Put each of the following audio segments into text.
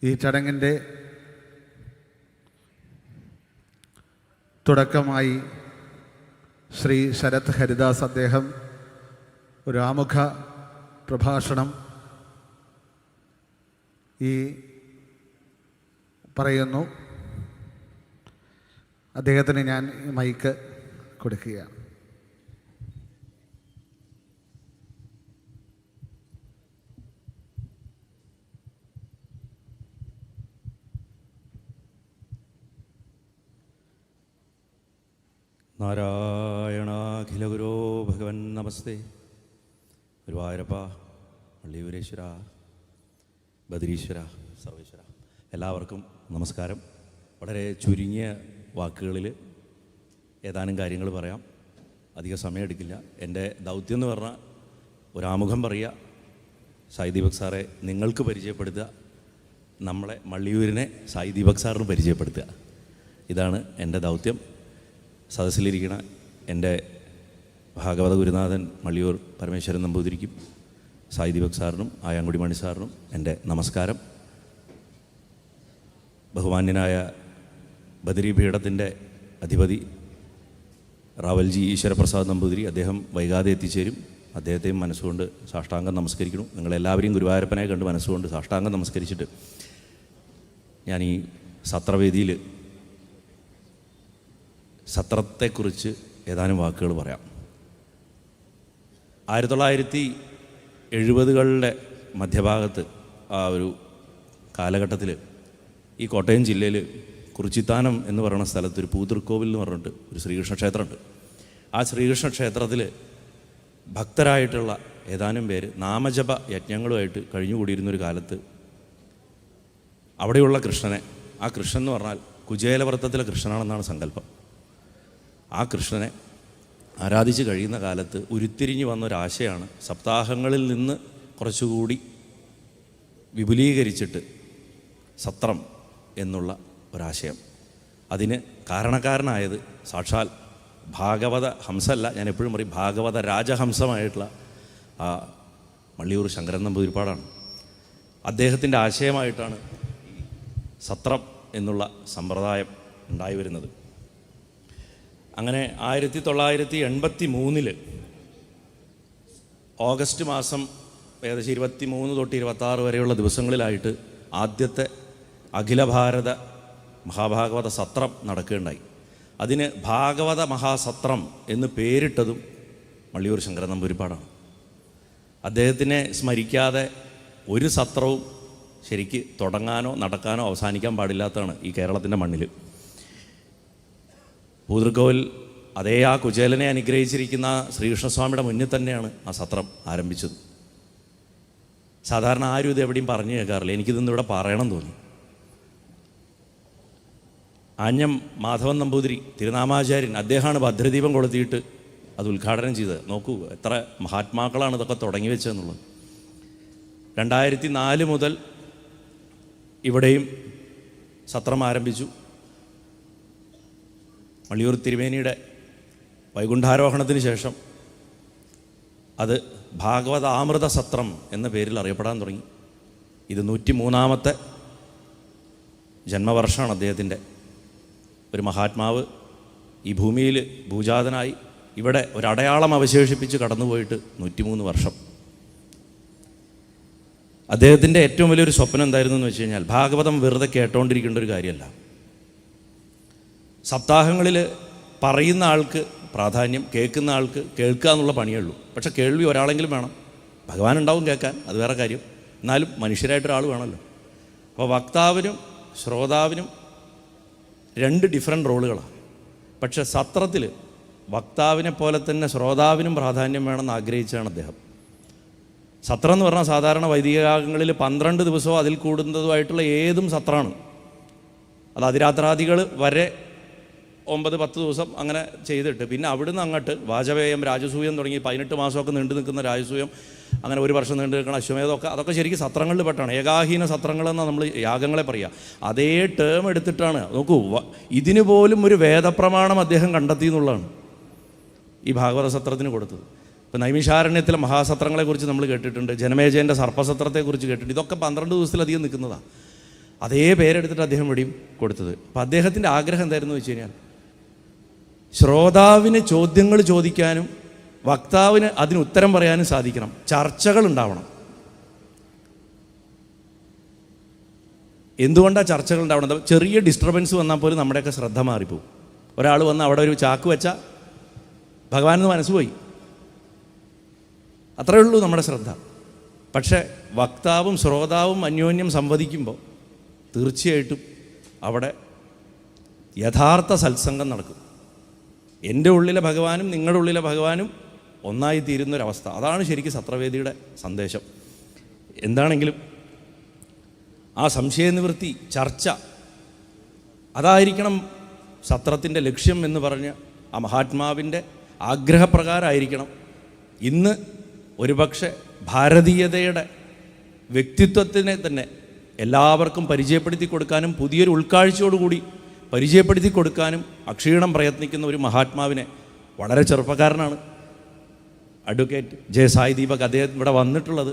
ഈ ചടങ്ങിൻ്റെ തുടക്കമായി ശ്രീ ശരത് ഹരിദാസ് അദ്ദേഹം ഒരു ആമുഖ പ്രഭാഷണം പറയുന്നു. അദ്ദേഹത്തിന് ഞാൻ മൈക്ക് കൊടുക്കുകയാണ്. നാരായണാഖിലഗുരോ ഭഗവൻ നമസ്തേ. ഗുരുവായൂരപ്പ, വള്ളിയൂരേശ്വര, ബദരീശ്വര, സർവേശ്വര, എല്ലാവർക്കും നമസ്കാരം. വളരെ ചുരുങ്ങിയ വാക്കുകളിൽ ഏതാനും കാര്യങ്ങൾ പറയാം. അധിക സമയം എടുക്കില്ല. എൻ്റെ ദൗത്യം എന്ന് പറഞ്ഞാൽ ഒരാമുഖം പറയുക, സായി ദീപക് സാറെ നിങ്ങൾക്ക് പരിചയപ്പെടുത്തുക, നമ്മളെ മള്ളിയൂരിനെ സായി ദീപക് സാറിന് പരിചയപ്പെടുത്തുക. ഇതാണ് എൻ്റെ ദൗത്യം. സദസ്സിലിരിക്കുന്ന എൻ്റെ ഭാഗവത ഗുരുനാഥൻ മള്ളിയൂർ പരമേശ്വരൻ നമ്പൂതിരിക്കും സായി ദീപക് സാറിനും ആയാങ്കുടി മണി സാറിനും എൻ്റെ നമസ്കാരം. ബഹുമാന്യനായ ബദരി പീഠത്തിൻ്റെ അധിപതി റാവൽജി ഈശ്വരപ്രസാദ് നമ്പൂതിരി, അദ്ദേഹം വൈകാതെ എത്തിച്ചേരും. അദ്ദേഹത്തെയും മനസ്സുകൊണ്ട് സാഷ്ടാംഗം നമസ്കരിക്കണം. നിങ്ങളെല്ലാവരെയും ഗുരുവായൂരപ്പനെ കണ്ട് മനസ്സുകൊണ്ട് സാഷ്ടാംഗം നമസ്കരിച്ചിട്ട് ഞാൻ ഈ സത്രവേദിയിൽ സത്രത്തെക്കുറിച്ച് ഏതാനും വാക്കുകൾ പറയാം. 1970കളുടെ മധ്യഭാഗത്ത് ആ ഒരു കാലഘട്ടത്തിൽ ഈ കോട്ടയം ജില്ലയിൽ കുറിച്ചിത്താനം എന്ന് പറയുന്ന സ്ഥലത്ത് ഒരു പൂതൃക്കോവിൽ എന്ന് പറഞ്ഞിട്ട് ഒരു ശ്രീകൃഷ്ണ ക്ഷേത്രമുണ്ട്. ആ ശ്രീകൃഷ്ണ ക്ഷേത്രത്തിൽ ഭക്തരായിട്ടുള്ള ഏതാനും പേര് നാമജപ യജ്ഞങ്ങളുമായിട്ട് കഴിഞ്ഞുകൂടിയിരുന്നൊരു കാലത്ത് അവിടെയുള്ള കൃഷ്ണനെ, ആ കൃഷ്ണൻ എന്ന് പറഞ്ഞാൽ കുചേലവൃത്തത്തിലെ കൃഷ്ണനാണെന്നാണ് സങ്കല്പം, ആ കൃഷ്ണനെ ആരാധിച്ച് കഴിയുന്ന കാലത്ത് ഉരുത്തിരിഞ്ഞു വന്നൊരാശയാണ് സപ്താഹങ്ങളിൽ നിന്ന് കുറച്ചുകൂടി വിപുലീകരിച്ചിട്ട് സത്രം എന്നുള്ള ഒരാശയം. അതിന് കാരണക്കാരനായത് സാക്ഷാൽ ഭാഗവത ഹംസല്ല, ഞാൻ എപ്പോഴും പറയും ഭാഗവത രാജഹംസമായിട്ടുള്ള ആ മള്ളിയൂർ ശങ്കരൻ നമ്പൂതിരിപ്പാടാണ്. അദ്ദേഹത്തിൻ്റെ ആശയമായിട്ടാണ് സത്രം എന്നുള്ള സമ്പ്രദായം ഉണ്ടായി വരുന്നത്. അങ്ങനെ 1983 ഓഗസ്റ്റ് മാസം ഏകദേശം 23 തൊട്ട് 26 വരെയുള്ള ദിവസങ്ങളിലായിട്ട് ആദ്യത്തെ അഖില ഭാരത മഹാഭാഗവത സത്രം നടക്കുകയുണ്ടായി. അതിന് ഭാഗവത മഹാസത്രം എന്ന് പേരിട്ടതും മള്ളിയൂർ ശങ്കരൻ നമ്പൂതിരിപ്പാടാണ്. അദ്ദേഹത്തിനെ സ്മരിക്കാതെ ഒരു സത്രവും ശരിക്ക് തുടങ്ങാനോ നടക്കാനോ അവസാനിക്കാൻ പാടില്ലാത്തതാണ് ഈ കേരളത്തിൻ്റെ മണ്ണിൽ. പൂതൃക്കോവിൽ അതേ ആ കുചേലനെ അനുഗ്രഹിച്ചിരിക്കുന്ന ശ്രീകൃഷ്ണസ്വാമിയുടെ മുന്നിൽ തന്നെയാണ് ആ സത്രം ആരംഭിച്ചത്. സാധാരണ ആരും ഇത് എവിടെയും പറഞ്ഞു കേൾക്കാറില്ല. എനിക്കിതൊന്നിവിടെ പറയണം തോന്നി. ആഞ്ഞം മാധവൻ നമ്പൂതിരി തിരുനാമാചാര്യൻ, അദ്ദേഹമാണ് ഭദ്രദീപം കൊളുത്തിയിട്ട് അത് ഉദ്ഘാടനം ചെയ്തത്. നോക്കൂ എത്ര മഹാത്മാക്കളാണ് ഇതൊക്കെ തുടങ്ങി വെച്ചതെന്നുള്ളത്. 2004 മുതൽ ഇവിടെയും സത്രം ആരംഭിച്ചു. മള്ളിയൂർ തിരുമേനിയുടെ വൈകുണ്ഠാരോഹണത്തിന് ശേഷം അത് ഭാഗവതാമൃത സത്രം എന്ന പേരിൽ അറിയപ്പെടാൻ തുടങ്ങി. ഇത് 103ാമത്തെ ജന്മവർഷമാണ് അദ്ദേഹത്തിൻ്റെ. ഒരു മഹാത്മാവ് ഈ ഭൂമിയിൽ ഭൂജാതനായി ഇവിടെ ഒരടയാളം അവശേഷിപ്പിച്ച് കടന്നുപോയിട്ട് 103 വർഷം. അദ്ദേഹത്തിൻ്റെ ഏറ്റവും വലിയൊരു സ്വപ്നം എന്തായിരുന്നു എന്ന് വെച്ച് കഴിഞ്ഞാൽ, ഭാഗവതം വെറുതെ കേട്ടോണ്ടിരിക്കേണ്ട ഒരു കാര്യമല്ല. സപ്താഹങ്ങളിൽ പറയുന്ന ആൾക്ക് പ്രാധാന്യം, കേൾക്കുന്ന ആൾക്ക് കേൾക്കുക എന്നുള്ള പണിയേ ഉള്ളൂ. പക്ഷെ കേൾവി ഒരാളെങ്കിലും വേണം. ഭഗവാൻ ഉണ്ടാവും കേൾക്കാൻ, അത് വേറെ കാര്യം. എന്നാലും മനുഷ്യരായിട്ടൊരാൾ വേണമല്ലോ. അപ്പോൾ വക്താവിനും ശ്രോതാവിനും 2 ഡിഫറെൻ്റ് റോളുകളാണ്. പക്ഷെ സത്രത്തിൽ വക്താവിനെ പോലെ തന്നെ ശ്രോതാവിനും പ്രാധാന്യം വേണമെന്ന് ആഗ്രഹിച്ചാണ് അദ്ദേഹം. സത്രം എന്ന് പറഞ്ഞാൽ സാധാരണ വൈദിക യാഗങ്ങളിൽ 12 ദിവസമോ അതിൽ കൂടുന്നതുമായിട്ടുള്ള ഏതും സത്രമാണ്. അത് അതിരാത്രാദികൾ വരെ 9-10 ദിവസം അങ്ങനെ ചെയ്തിട്ട് പിന്നെ അവിടുന്ന് അങ്ങോട്ട് വാജപേയം, രാജസൂയം തുടങ്ങി 18 മാസമൊക്കെ നീണ്ടു നിൽക്കുന്ന രാജസൂയം, അങ്ങനെ 1 വർഷം നീണ്ടു നിൽക്കുന്ന അശ്വമേധമൊക്കെ, അതൊക്കെ ശരിക്കും സത്രങ്ങളിൽ പെട്ടാണ്. ഏകാഹീന സത്രങ്ങളെന്നാണ് നമ്മൾ യാഗങ്ങളെ പറയുക. അതേ ടേം എടുത്തിട്ടാണ്. നോക്കൂ, ഇതിന് പോലും ഒരു വേദപ്രമാണം അദ്ദേഹം കണ്ടെത്തി എന്നുള്ളതാണ് ഈ ഭാഗവത സത്രത്തിന് കൊടുത്തത്. ഇപ്പോൾ നൈമിഷാരണ്യത്തിലെ മഹാസത്രങ്ങളെക്കുറിച്ച് നമ്മൾ കേട്ടിട്ടുണ്ട്, ജനമേജയൻ്റെ സർപ്പസത്രത്തെക്കുറിച്ച് കേട്ടിട്ടുണ്ട്. ഇതൊക്കെ 12 ദിവസത്തിലധികം നിൽക്കുന്നതാണ്. അതേ പേരെടുത്തിട്ട് അദ്ദേഹം ഇവിടെയും കൊടുത്തത്. അപ്പം അദ്ദേഹത്തിൻ്റെ ആഗ്രഹം എന്തായിരുന്നു വെച്ച് കഴിഞ്ഞാൽ ശ്രോതാവിന് ചോദ്യങ്ങൾ ചോദിക്കാനും വക്താവിന് അതിന് ഉത്തരം പറയാനും സാധിക്കണം, ചർച്ചകൾ ഉണ്ടാവണം. എന്തുകൊണ്ടാണ് ചർച്ചകൾ ഉണ്ടാവണത്? ചെറിയ ഡിസ്റ്റർബൻസ് വന്നാൽ പോലും നമ്മുടെയൊക്കെ ശ്രദ്ധ മാറിപ്പോവും. ഒരാൾ വന്ന് അവിടെ ഒരു ചാക്ക് വെച്ചാൽ ഭഗവാനെന്ന് മനസ്സുപോയി, അത്രയേ ഉള്ളൂ നമ്മുടെ ശ്രദ്ധ. പക്ഷേ വക്താവും ശ്രോതാവും അന്യോന്യം സംവദിക്കുമ്പോൾ തീർച്ചയായിട്ടും അവിടെ യഥാർത്ഥ സത്സംഗം നടക്കും. എൻ്റെ ഉള്ളിലെ ഭഗവാനും നിങ്ങളുടെ ഉള്ളിലെ ഭഗവാനും ഒന്നായി തീരുന്നൊരവസ്ഥ. അതാണ് ശരിക്കും സത്രവേദിയുടെ സന്ദേശം. എന്താണെങ്കിലും ആ സംശയനിവൃത്തി ചർച്ച അതായിരിക്കണം സത്രത്തിൻ്റെ ലക്ഷ്യം എന്ന് പറഞ്ഞ് ആ മഹാത്മാവിൻ്റെ ആഗ്രഹപ്രകാരമായിരിക്കണം ഇന്ന് ഒരുപക്ഷെ ഭാരതീയതയുടെ വ്യക്തിത്വത്തിനെ തന്നെ എല്ലാവർക്കും പരിചയപ്പെടുത്തി കൊടുക്കാനും പുതിയൊരു ഉൾക്കാഴ്ചയോടുകൂടി പരിചയപ്പെടുത്തി കൊടുക്കാനും അക്ഷീണം പ്രയത്നിക്കുന്ന ഒരു മഹാത്മാവിനെ, വളരെ ചെറുപ്പക്കാരനാണ് അഡ്വക്കേറ്റ് ജെ സായി ദീപക്, അദ്ദേഹം ഇവിടെ വന്നിട്ടുള്ളത്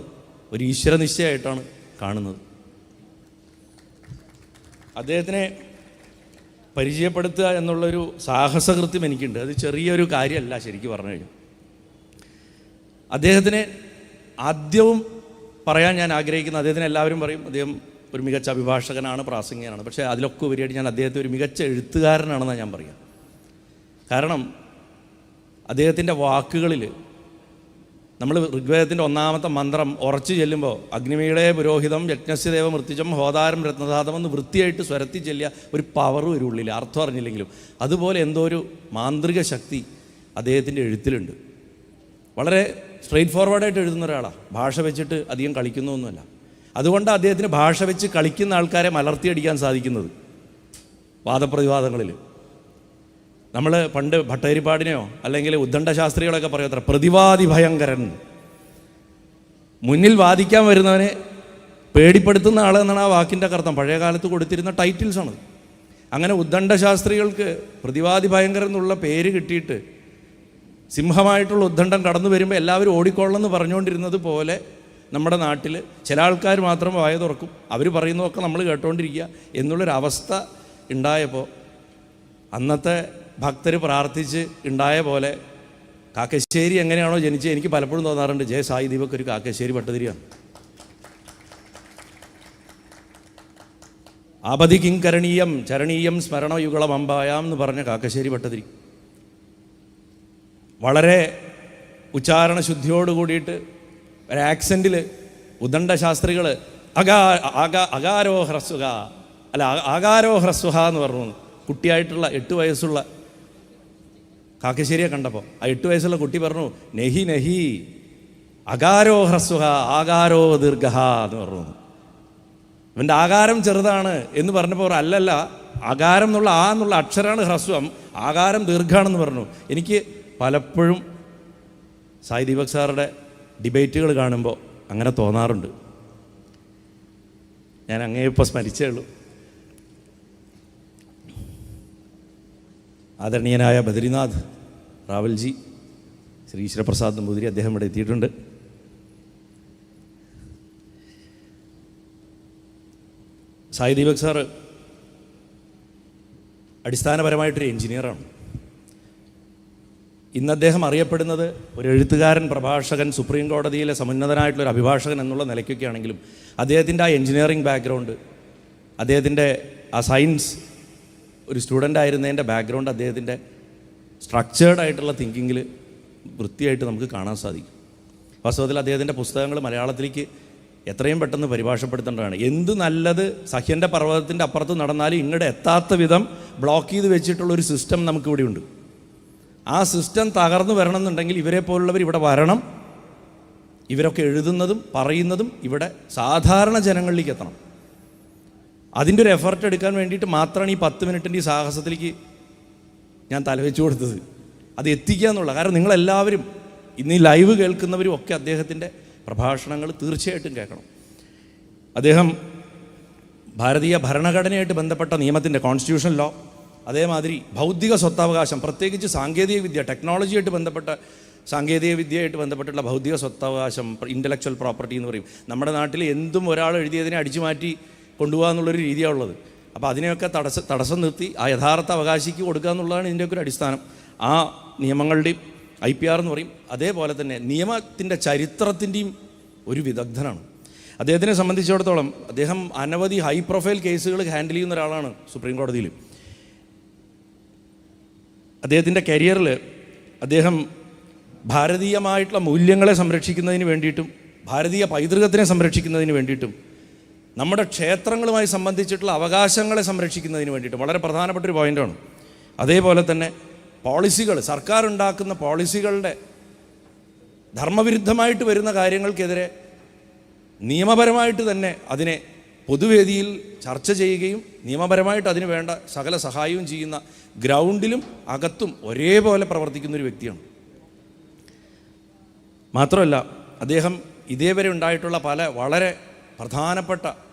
ഒരു ഈശ്വരനിശ്ചയമായിട്ടാണ് കാണുന്നത്. അദ്ദേഹത്തിനെ പരിചയപ്പെടുത്തുക എന്നുള്ളൊരു സാഹസകൃത്യം എനിക്കുണ്ട്. അത് ചെറിയൊരു കാര്യമല്ല ശരിക്കും പറഞ്ഞു കഴിഞ്ഞു. അദ്ദേഹത്തിന് ആദ്യവും പറയാൻ ഞാൻ ആഗ്രഹിക്കുന്ന, അദ്ദേഹത്തിന് എല്ലാവരും പറയും അദ്ദേഹം ഒരു മികച്ച അഭിഭാഷകനാണ്, പ്രാസംഗികനാണ്. പക്ഷേ അതിലൊക്കെ ഉപരിയായിട്ട് ഞാൻ അദ്ദേഹത്തെ ഒരു മികച്ച എഴുത്തുകാരനാണെന്നാണ് ഞാൻ പറയുക. കാരണം അദ്ദേഹത്തിൻ്റെ വാക്കുകളിൽ നമ്മൾ ഋഗ്വേദത്തിൻ്റെ 1-ാമത്തെ മന്ത്രം ഉറച്ചു ചെല്ലുമ്പോൾ അഗ്നിമീളെ പുരോഹിതം യജ്ഞസ്യദേവ മൃത്യുജം ഹോതാരം രത്നധാതമെന്ന് വൃത്തിയായിട്ട് സ്വരത്തി ചെല്ലിയ ഒരു പവർ ഒരു ഉള്ളിൽ, അർത്ഥം അറിഞ്ഞില്ലെങ്കിലും അതുപോലെ എന്തോ ഒരു മാന്ത്രിക ശക്തി അദ്ദേഹത്തിൻ്റെ എഴുത്തിലുണ്ട്. വളരെ സ്ട്രെയിറ്റ് ഫോർവേഡായിട്ട് എഴുതുന്ന ഒരാളാണ്, ഭാഷ വെച്ചിട്ട് അധികം കളിക്കുന്നൊന്നുമല്ല. അതുകൊണ്ടാണ് അദ്ദേഹത്തിന് ഭാഷ വെച്ച് കളിക്കുന്ന ആൾക്കാരെ മലർത്തിയടിക്കാൻ സാധിക്കുന്നത് വാദപ്രതിവാദങ്ങളിൽ. നമ്മൾ പണ്ട് ഭട്ടതിരിപ്പാടിനെയോ അല്ലെങ്കിൽ ഉദ്ദണ്ഡ ശാസ്ത്രികളൊക്കെ പറയത്ര പ്രതിവാദി ഭയങ്കരൻ, മുന്നിൽ വാദിക്കാൻ വരുന്നവനെ പേടിപ്പെടുത്തുന്ന ആളെന്നാണ് ആ വാക്കിൻ്റെ അർത്ഥം. പഴയ കാലത്ത് കൊടുത്തിരുന്ന ടൈറ്റിൽസാണ്. അങ്ങനെ ഉദ്ദണ്ഡ ശാസ്ത്രികൾക്ക് പ്രതിവാദി ഭയങ്കരൻ എന്നുള്ള പേര് കിട്ടിയിട്ട് സിംഹമായിട്ടുള്ള ഉദ്ദണ്ഡൻ കടന്നു വരുമ്പോൾ എല്ലാവരും ഓടിക്കൊള്ളെന്ന് പറഞ്ഞുകൊണ്ടിരുന്നത് പോലെ നമ്മുടെ നാട്ടിൽ ചില ആൾക്കാർ മാത്രം വായ തുറക്കും, അവർ പറയുന്നതൊക്കെ നമ്മൾ കേട്ടുകൊണ്ടിരിക്കുക എന്നുള്ളൊരവസ്ഥ ഉണ്ടായപ്പോൾ അന്നത്തെ ഭക്തർ പ്രാർത്ഥിച്ച് ഉണ്ടായ പോലെ കാക്കശ്ശേരി എങ്ങനെയാണോ ജനിച്ചത്, എനിക്ക് പലപ്പോഴും തോന്നാറുണ്ട് ജയ സായി ദീപക് ഒരു കാക്കശ്ശേരി ഭട്ടതിരിയാണ്. ആപതി കിങ്കരണീയം ചരണീയം സ്മരണയുഗളം അമ്പായാം എന്ന് പറഞ്ഞ കാക്കശ്ശേരി ഭട്ടതിരി വളരെ ഉച്ചാരണ ശുദ്ധിയോട് കൂടിയിട്ട് ഒരു ആക്സെൻറ്റിൽ ഉദ്ദണ്ഡ ശാസ്ത്രികൾ അകാരോ ഹ്രസ്വഹ അല്ല ആകാരോ ഹ്രസ്വഹ എന്ന് പറഞ്ഞു. കുട്ടിയായിട്ടുള്ള 8 വയസ്സുള്ള കാക്കശ്ശേരിയെ കണ്ടപ്പോൾ ആ 8 വയസ്സുള്ള കുട്ടി പറഞ്ഞു നെഹി നെഹി അകാരോ ഹ്രസ്വഹ ആകാരോ ദീർഘ എന്ന് പറഞ്ഞു. ഇവൻ്റെ ആകാരം ചെറുതാണ് എന്ന് പറഞ്ഞപ്പോൾ അല്ലല്ല, ആകാരം എന്നുള്ള ആ എന്നുള്ള അക്ഷരമാണ് ഹ്രസ്വം, ആകാരം ദീർഘാണെന്ന് പറഞ്ഞു. എനിക്ക് പലപ്പോഴും സായി ദീപക് സാറുടെ ഡിബേറ്റുകൾ കാണുമ്പോൾ അങ്ങനെ തോന്നാറുണ്ട്. ഞാൻ അങ്ങേ ഇപ്പോൾ സ്മരിച്ചേ ഉള്ളൂ. ആദരണീയനായ ബദ്രിനാഥ് റാവൽജി, ശ്രീ ഈശ്വരപ്രസാദ് നമ്പൂതിരി, അദ്ദേഹം ഇവിടെ എത്തിയിട്ടുണ്ട്. സായി ദീപക് സാറ് അടിസ്ഥാനപരമായിട്ടൊരു എൻജിനീയറാണ്. ഇന്ന് അദ്ദേഹം അറിയപ്പെടുന്നത് ഒരു എഴുത്തുകാരൻ, പ്രഭാഷകൻ, സുപ്രീം കോടതിയിലെ സമുന്നതനായിട്ടുള്ളൊരു അഭിഭാഷകൻ എന്നുള്ള നിലയ്ക്കൊക്കെ ആണെങ്കിലും അദ്ദേഹത്തിൻ്റെ ആ എൻജിനീയറിംഗ് ബാക്ക്ഗ്രൗണ്ട്, അദ്ദേഹത്തിൻ്റെ ആ സയൻസ് ഒരു സ്റ്റുഡൻ്റ് ആയിരുന്നതിൻ്റെ ബാക്ക്ഗ്രൗണ്ട് അദ്ദേഹത്തിൻ്റെ സ്ട്രക്ചേർഡ് ആയിട്ടുള്ള തിങ്കിങ്ങിൽ വൃത്തിയായിട്ട് നമുക്ക് കാണാൻ സാധിക്കും. വാസ്തവത്തിൽ അദ്ദേഹത്തിൻ്റെ പുസ്തകങ്ങൾ മലയാളത്തിലേക്ക് എത്രയും പെട്ടെന്ന് പരിഭാഷപ്പെടുത്തേണ്ടതാണ്. എന്ത് നല്ലത് സഹ്യൻ്റെ പർവ്വതത്തിൻ്റെ അപ്പുറത്ത് നടന്നാലും ഇങ്ങോട്ട് എത്താത്ത വിധം ബ്ലോക്ക് ചെയ്ത് വെച്ചിട്ടുള്ളൊരു സിസ്റ്റം നമുക്കിവിടെ ഉണ്ട്. ആ സിസ്റ്റം തകർന്നു വരണമെന്നുണ്ടെങ്കിൽ ഇവരെ പോലുള്ളവർ ഇവിടെ വരണം. ഇവരൊക്കെ എഴുതുന്നതും പറയുന്നതും ഇവിടെ സാധാരണ ജനങ്ങളിലേക്ക് എത്തണം. അതിൻ്റെ ഒരു എഫർട്ട് എടുക്കാൻ വേണ്ടിയിട്ട് മാത്രമാണ് ഈ 10 മിനിറ്റിൻ്റെ ഈ സാഹസത്തിലേക്ക് ഞാൻ തലവെച്ചു കൊടുത്തത്. അത് എത്തിക്കുക എന്നുള്ള. കാരണം നിങ്ങളെല്ലാവരും ഇന്ന് ഈ ലൈവ് കേൾക്കുന്നവരും ഒക്കെ അദ്ദേഹത്തിൻ്റെ പ്രഭാഷണങ്ങൾ തീർച്ചയായിട്ടും കേൾക്കണം. അദ്ദേഹം ഭാരതീയ ഭരണഘടനയായിട്ട് ബന്ധപ്പെട്ട നിയമത്തിൻ്റെ കോൺസ്റ്റിറ്റ്യൂഷൻ ലോ, അതേമാതിരി ബൗദ്ധിക സ്വത്തവകാശം, പ്രത്യേകിച്ച് സാങ്കേതിക വിദ്യ, ടെക്നോളജിയായിട്ട് ബന്ധപ്പെട്ട സാങ്കേതിക വിദ്യയായിട്ട് ബന്ധപ്പെട്ടുള്ള ബൗദ്ധിക സ്വത്തവകാശം, ഇൻ്റലക്ച്വൽ പ്രോപ്പർട്ടി എന്ന് പറയും. നമ്മുടെ നാട്ടിൽ എന്തും ഒരാൾ എഴുതിയതിനെ അടിച്ചു മാറ്റി കൊണ്ടുപോകുക എന്നുള്ളൊരു രീതിയാണ് ഉള്ളത്. അപ്പോൾ അതിനെയൊക്കെ തടസ്സം നിർത്തി ആ യഥാർത്ഥ അവകാശിക്ക് കൊടുക്കുക എന്നുള്ളതാണ് ഇതിൻ്റെയൊക്കെ ഒരു അടിസ്ഥാനം. ആ നിയമങ്ങളുടെയും IPR എന്ന് പറയും. അതേപോലെ തന്നെ നിയമത്തിൻ്റെ ചരിത്രത്തിൻ്റെയും ഒരു വിദഗ്ധനാണ്. അദ്ദേഹത്തിനെ സംബന്ധിച്ചിടത്തോളം അദ്ദേഹം അനവധി ഹൈ പ്രൊഫൈൽ കേസുകൾ ഹാൻഡിൽ ചെയ്യുന്ന ഒരാളാണ് സുപ്രീം കോടതിയിൽ. അദ്ദേഹത്തിൻ്റെ കരിയറിൽ അദ്ദേഹം ഭാരതീയമായിട്ടുള്ള മൂല്യങ്ങളെ സംരക്ഷിക്കുന്നതിന് വേണ്ടിയിട്ടും ഭാരതീയ പൈതൃകത്തിനെ സംരക്ഷിക്കുന്നതിന് വേണ്ടിയിട്ടും നമ്മുടെ ക്ഷേത്രങ്ങളുമായി സംബന്ധിച്ചിട്ടുള്ള അവകാശങ്ങളെ സംരക്ഷിക്കുന്നതിന് വേണ്ടിയിട്ടും വളരെ പ്രധാനപ്പെട്ടൊരു പോയിൻ്റാണ്. അതേപോലെ തന്നെ പോളിസികൾ, സർക്കാർ ഉണ്ടാക്കുന്ന പോളിസികളുടെ ധർമ്മവിരുദ്ധമായിട്ട് വരുന്ന കാര്യങ്ങൾക്കെതിരെ നിയമപരമായിട്ട് തന്നെ അതിനെ പൊതുവേദിയിൽ ചർച്ച ചെയ്യുകയും നിയമപരമായിട്ട് അതിന് വേണ്ട സകല സഹായവും ചെയ്യുന്ന, ഗ്രൗണ്ടിലും അകത്തും ഒരേപോലെ പ്രവർത്തിക്കുന്നൊരു വ്യക്തിയാണ്. മാത്രമല്ല അദ്ദേഹം ഇതേവരെ ഉണ്ടായിട്ടുള്ള പല വളരെ പ്രധാനപ്പെട്ട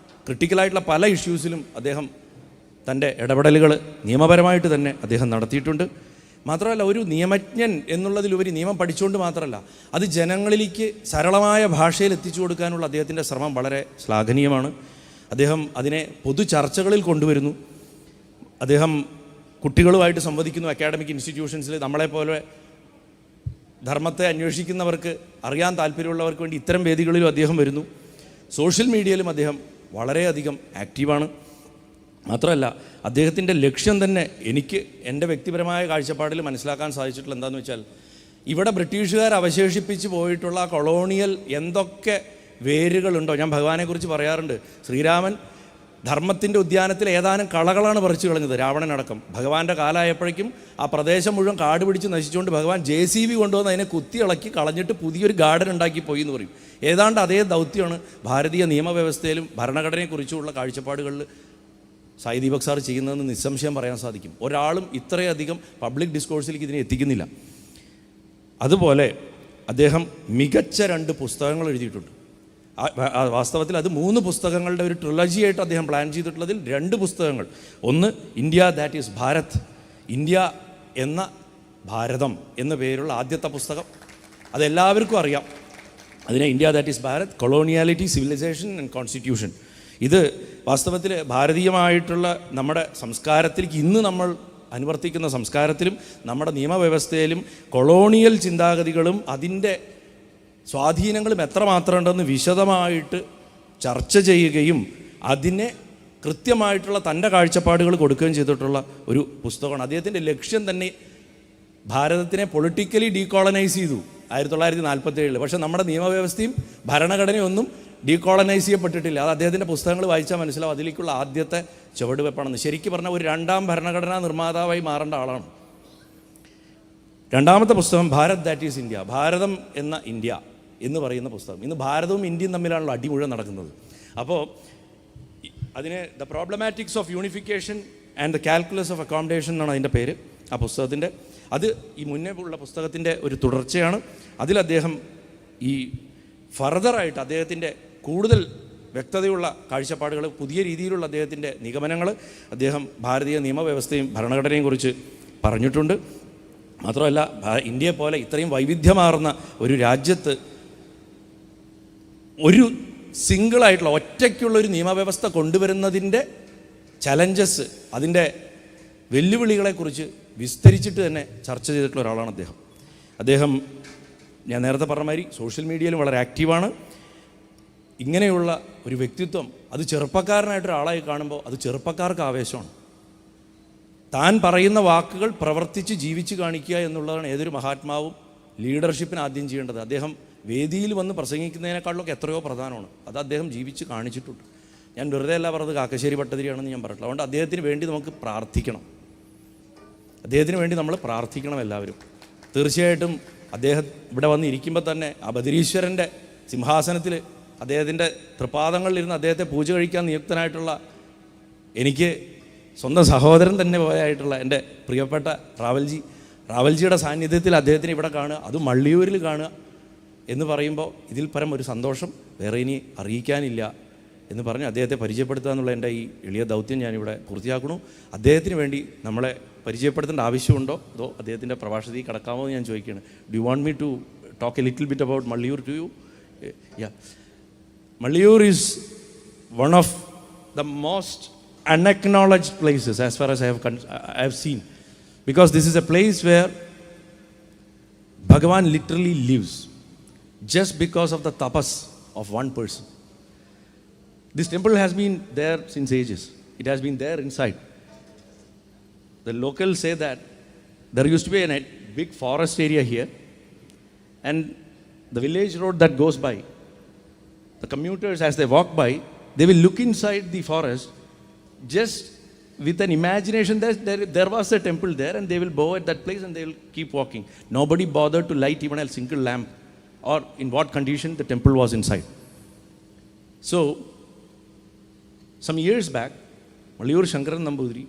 ക്രിട്ടിക്കലായിട്ടുള്ള പല ഇഷ്യൂസിലും അദ്ദേഹം തൻ്റെ ഇടപെടലുകൾ നിയമപരമായിട്ട് തന്നെ അദ്ദേഹം നടത്തിയിട്ടുണ്ട്. മാത്രമല്ല ഒരു നിയമജ്ഞൻ എന്നുള്ളതിലുപരി നിയമം പഠിച്ചുകൊണ്ട് മാത്രമല്ല അത് ജനങ്ങളിലേക്ക് സരളമായ ഭാഷയിൽ എത്തിച്ചു കൊടുക്കാനുള്ള അദ്ദേഹത്തിൻ്റെ ശ്രമം വളരെ ശ്ലാഘനീയമാണ്. അദ്ദേഹം അതിനെ പൊതു ചർച്ചകളിൽ കൊണ്ടുവരുന്നു. അദ്ദേഹം കുട്ടികളുമായിട്ട് സംവദിക്കുന്നു. അക്കാഡമിക് ഇൻസ്റ്റിറ്റ്യൂഷൻസിൽ നമ്മളെപ്പോലെ ധർമ്മത്തെ അന്വേഷിക്കുന്നവർക്ക്, അറിയാൻ താല്പര്യമുള്ളവർക്ക് വേണ്ടി ഇത്തരം വേദികളിലും അദ്ദേഹം വരുന്നു. സോഷ്യൽ മീഡിയയിലും അദ്ദേഹം വളരെയധികം ആക്റ്റീവാണ്. മാത്രമല്ല അദ്ദേഹത്തിൻ്റെ ലക്ഷ്യം തന്നെ എനിക്ക് എൻ്റെ വ്യക്തിപരമായ കാഴ്ചപ്പാടിൽ മനസ്സിലാക്കാൻ സാധിച്ചിട്ടുള്ള എന്താണെന്ന് വെച്ചാൽ, ഇവിടെ ബ്രിട്ടീഷുകാർ അവശേഷിപ്പിച്ച് പോയിട്ടുള്ള കൊളോണിയൽ എന്തൊക്കെ വേരുകളുണ്ടോ, ഞാൻ ഭഗവാനെക്കുറിച്ച് പറയാറുണ്ട്, ശ്രീരാമൻ ധർമ്മത്തിൻ്റെ ഉദ്യാനത്തിൽ ഏതാനും കളകളാണ് പറിച്ചു കളഞ്ഞത്, രാവണനടക്കം. ഭഗവാന്റെ കാലമായപ്പോഴേക്കും ആ പ്രദേശം മുഴുവൻ കാട് പിടിച്ച് നശിച്ചുകൊണ്ട് ഭഗവാൻ JCB കൊണ്ടുവന്ന് അതിനെ കുത്തി ഇളക്കി കളഞ്ഞിട്ട് പുതിയൊരു ഗാർഡൻ ഉണ്ടാക്കി പോയി എന്ന് പറയും. ഏതാണ്ട് അതേ ദൗത്യമാണ് ഭാരതീയ നിയമവ്യവസ്ഥയിലും ഭരണഘടനയെക്കുറിച്ചുള്ള കാഴ്ചപ്പാടുകളിൽ സായി ദീപക് സാർ ചെയ്യുന്നതെന്ന് നിസ്സംശയം പറയാൻ സാധിക്കും. ഒരാളും ഇത്രയധികം പബ്ലിക് ഡിസ്കോഴ്സിലേക്ക് ഇതിനെ എത്തിക്കുന്നില്ല. അതുപോലെ അദ്ദേഹം മികച്ച 2 പുസ്തകങ്ങൾ എഴുതിയിട്ടുണ്ട്. വാസ്തവത്തിൽ അത് 3 പുസ്തകങ്ങളുടെ ഒരു ട്രിലജിയായിട്ട് അദ്ദേഹം പ്ലാൻ ചെയ്തിട്ടുള്ളതിൽ 2 പുസ്തകങ്ങൾ. ഒന്ന് India that is Bharat, India എന്ന ഭാരതം എന്ന പേരുള്ള ആദ്യത്തെ പുസ്തകം. അതെല്ലാവർക്കും അറിയാം. അതിനെ India that is Bharat, coloniality, civilisation and constitution. ഇത് വാസ്തവത്തിൽ ഭാരതീയമായിട്ടുള്ള നമ്മുടെ സംസ്കാരത്തിലേക്ക്, ഇന്ന് നമ്മൾ അനുവർത്തിക്കുന്ന സംസ്കാരത്തിലും നമ്മുടെ നിയമവ്യവസ്ഥയിലും കൊളോണിയൽ ചിന്താഗതികളും അതിൻ്റെ സ്വാധീനങ്ങളും എത്രമാത്രം ഉണ്ടെന്ന് വിശദമായിട്ട് ചർച്ച ചെയ്യുകയും അതിനെ കൃത്യമായിട്ടുള്ള തൻ്റെ കാഴ്ചപ്പാടുകൾ കൊടുക്കുകയും ചെയ്തിട്ടുള്ള ഒരു പുസ്തകമാണ്. അദ്ദേഹത്തിൻ്റെ ലക്ഷ്യം തന്നെ ഭാരതത്തിനെ പൊളിറ്റിക്കലി ഡീകോളനൈസ് ചെയ്തു 1947. പക്ഷേ നമ്മുടെ നിയമവ്യവസ്ഥയും ഭരണഘടനയും ഒന്നും ഡീകോളനൈസ് ചെയ്യപ്പെട്ടിട്ടില്ല. അത് അദ്ദേഹത്തിൻ്റെ പുസ്തകങ്ങൾ വായിച്ചാൽ മനസ്സിലാവും അതിലേക്കുള്ള ആദ്യത്തെ ചുവടുവെപ്പാണെന്ന്. ശരിക്കും പറഞ്ഞാൽ ഒരു 2ാം ഭരണഘടനാ നിർമ്മാതാവായി മാറേണ്ട ആളാണ്. 2ാമത്തെ പുസ്തകം ഭാരത് ദാറ്റ് ഈസ് ഇന്ത്യ, ഭാരതം എന്ന ഇന്ത്യ എന്ന് പറയുന്ന പുസ്തകം. ഇന്ന് ഭാരതവും ഇന്ത്യയും തമ്മിലാണല്ലോ അടി മുഴുവൻ നടക്കുന്നത്. അപ്പോൾ അതിന് the problematics of unification and the calculus of accommodation എന്നാണ് അതിൻ്റെ പേര്, ആ പുസ്തകത്തിൻ്റെ. അത് ഈ മുന്നേ ഉള്ള പുസ്തകത്തിൻ്റെ ഒരു തുടർച്ചയാണ്. അതിൽ അദ്ദേഹം ഈ ഫർദറായിട്ട് അദ്ദേഹത്തിൻ്റെ കൂടുതൽ വ്യക്തതയുള്ള കാഴ്ചപ്പാടുകൾ, പുതിയ രീതിയിലുള്ള അദ്ദേഹത്തിൻ്റെ നിഗമനങ്ങൾ അദ്ദേഹം ഭാരതീയ നിയമവ്യവസ്ഥയും ഭരണഘടനയും കുറിച്ച് പറഞ്ഞിട്ടുണ്ട്. മാത്രമല്ല ഇന്ത്യയെ പോലെ ഇത്രയും വൈവിധ്യമാർന്ന ഒരു രാജ്യത്ത് ഒരു സിംഗിളായിട്ടുള്ള ഒറ്റയ്ക്കുള്ളൊരു നിയമവ്യവസ്ഥ കൊണ്ടുവരുന്നതിൻ്റെ ചലഞ്ചസ്, അതിൻ്റെ വെല്ലുവിളികളെക്കുറിച്ച് വിസ്തരിച്ചിട്ട് തന്നെ ചർച്ച ചെയ്തിട്ടുള്ള ഒരാളാണ് അദ്ദേഹം. അദ്ദേഹം ഞാൻ നേരത്തെ പറഞ്ഞ മാതിരി സോഷ്യൽ മീഡിയയിലും വളരെ ആക്റ്റീവാണ്. ഇങ്ങനെയുള്ള ഒരു വ്യക്തിത്വം അത് ചെറുപ്പക്കാരനായിട്ടൊരാളായി കാണുമ്പോൾ അത് ചെറുപ്പക്കാർക്ക് ആവേശമാണ്. താൻ പറയുന്ന വാക്കുകൾ പ്രവർത്തിച്ച് ജീവിച്ച് കാണിക്കുക എന്നുള്ളതാണ് ഏതൊരു മഹാത്മാവും ലീഡർഷിപ്പിന് ആദ്യം ചെയ്യേണ്ടത്. അദ്ദേഹം വേദിയിൽ വന്ന് പ്രസംഗിക്കുന്നതിനേക്കാളിലൊക്കെ എത്രയോ പ്രധാനമാണ്. അത് അദ്ദേഹം ജീവിച്ച് കാണിച്ചിട്ടുണ്ട്. ഞാൻ വെറുതെ അല്ല പറഞ്ഞത് കാക്കശ്ശേരി ഭട്ടതിരിയാണെന്ന് ഞാൻ പറഞ്ഞിട്ടില്ല. അതുകൊണ്ട് അദ്ദേഹത്തിന് വേണ്ടി നമുക്ക് പ്രാർത്ഥിക്കണം. അദ്ദേഹത്തിന് വേണ്ടി നമ്മൾ പ്രാർത്ഥിക്കണം എല്ലാവരും. തീർച്ചയായിട്ടും അദ്ദേഹം ഇവിടെ വന്ന് ഇരിക്കുമ്പോൾ തന്നെ ആ ബദരീശ്വരൻ്റെ സിംഹാസനത്തിൽ അദ്ദേഹത്തിൻ്റെ തൃപാദങ്ങളിലിരുന്ന് അദ്ദേഹത്തെ പൂജ കഴിക്കാൻ നിയുക്തനായിട്ടുള്ള എനിക്ക് സ്വന്തം സഹോദരൻ തന്നെ പോയായിട്ടുള്ള എൻ്റെ പ്രിയപ്പെട്ട റാവൽജിയുടെ സാന്നിധ്യത്തിൽ അദ്ദേഹത്തിന് ഇവിടെ കാണുക, അതും മള്ളിയൂരിൽ കാണുക എന്ന് പറയുമ്പോൾ ഇതിൽ പരം ഒരു സന്തോഷം വേറെ ഇനി അറിയിക്കാനില്ല എന്ന് പറഞ്ഞ് അദ്ദേഹത്തെ പരിചയപ്പെടുത്തുക എന്നുള്ള എൻ്റെ ഈ എളിയ ദൗത്യം ഞാനിവിടെ പൂർത്തിയാക്കണു. അദ്ദേഹത്തിന് വേണ്ടി നമ്മളെ പരിചയപ്പെടുത്തേണ്ട ആവശ്യമുണ്ടോ അതോ അദ്ദേഹത്തിൻ്റെ പ്രഭാഷണത്തിൽ കടക്കാമോ എന്ന് ഞാൻ ചോദിക്കുകയാണ്. Do you want me to talk a little bit about Malliyoor to you? Yeah, Malliyoor is one of the most unacknowledged places as far as I have seen. Because this is a place where Bhagavan literally lives just because of the tapas of one person. This temple has been there since ages. It has been there inside. The locals say that there used to be a big forest area here, and the village road that goes by, the commuters as they walk by, they will look inside the forest just with an imagination that there was a temple there, and they will bow at that place and they will keep walking. Nobody bothered to light even a single lamp or in what condition the temple was inside. So, some years back, Maliyur Shankaran Nambudiri,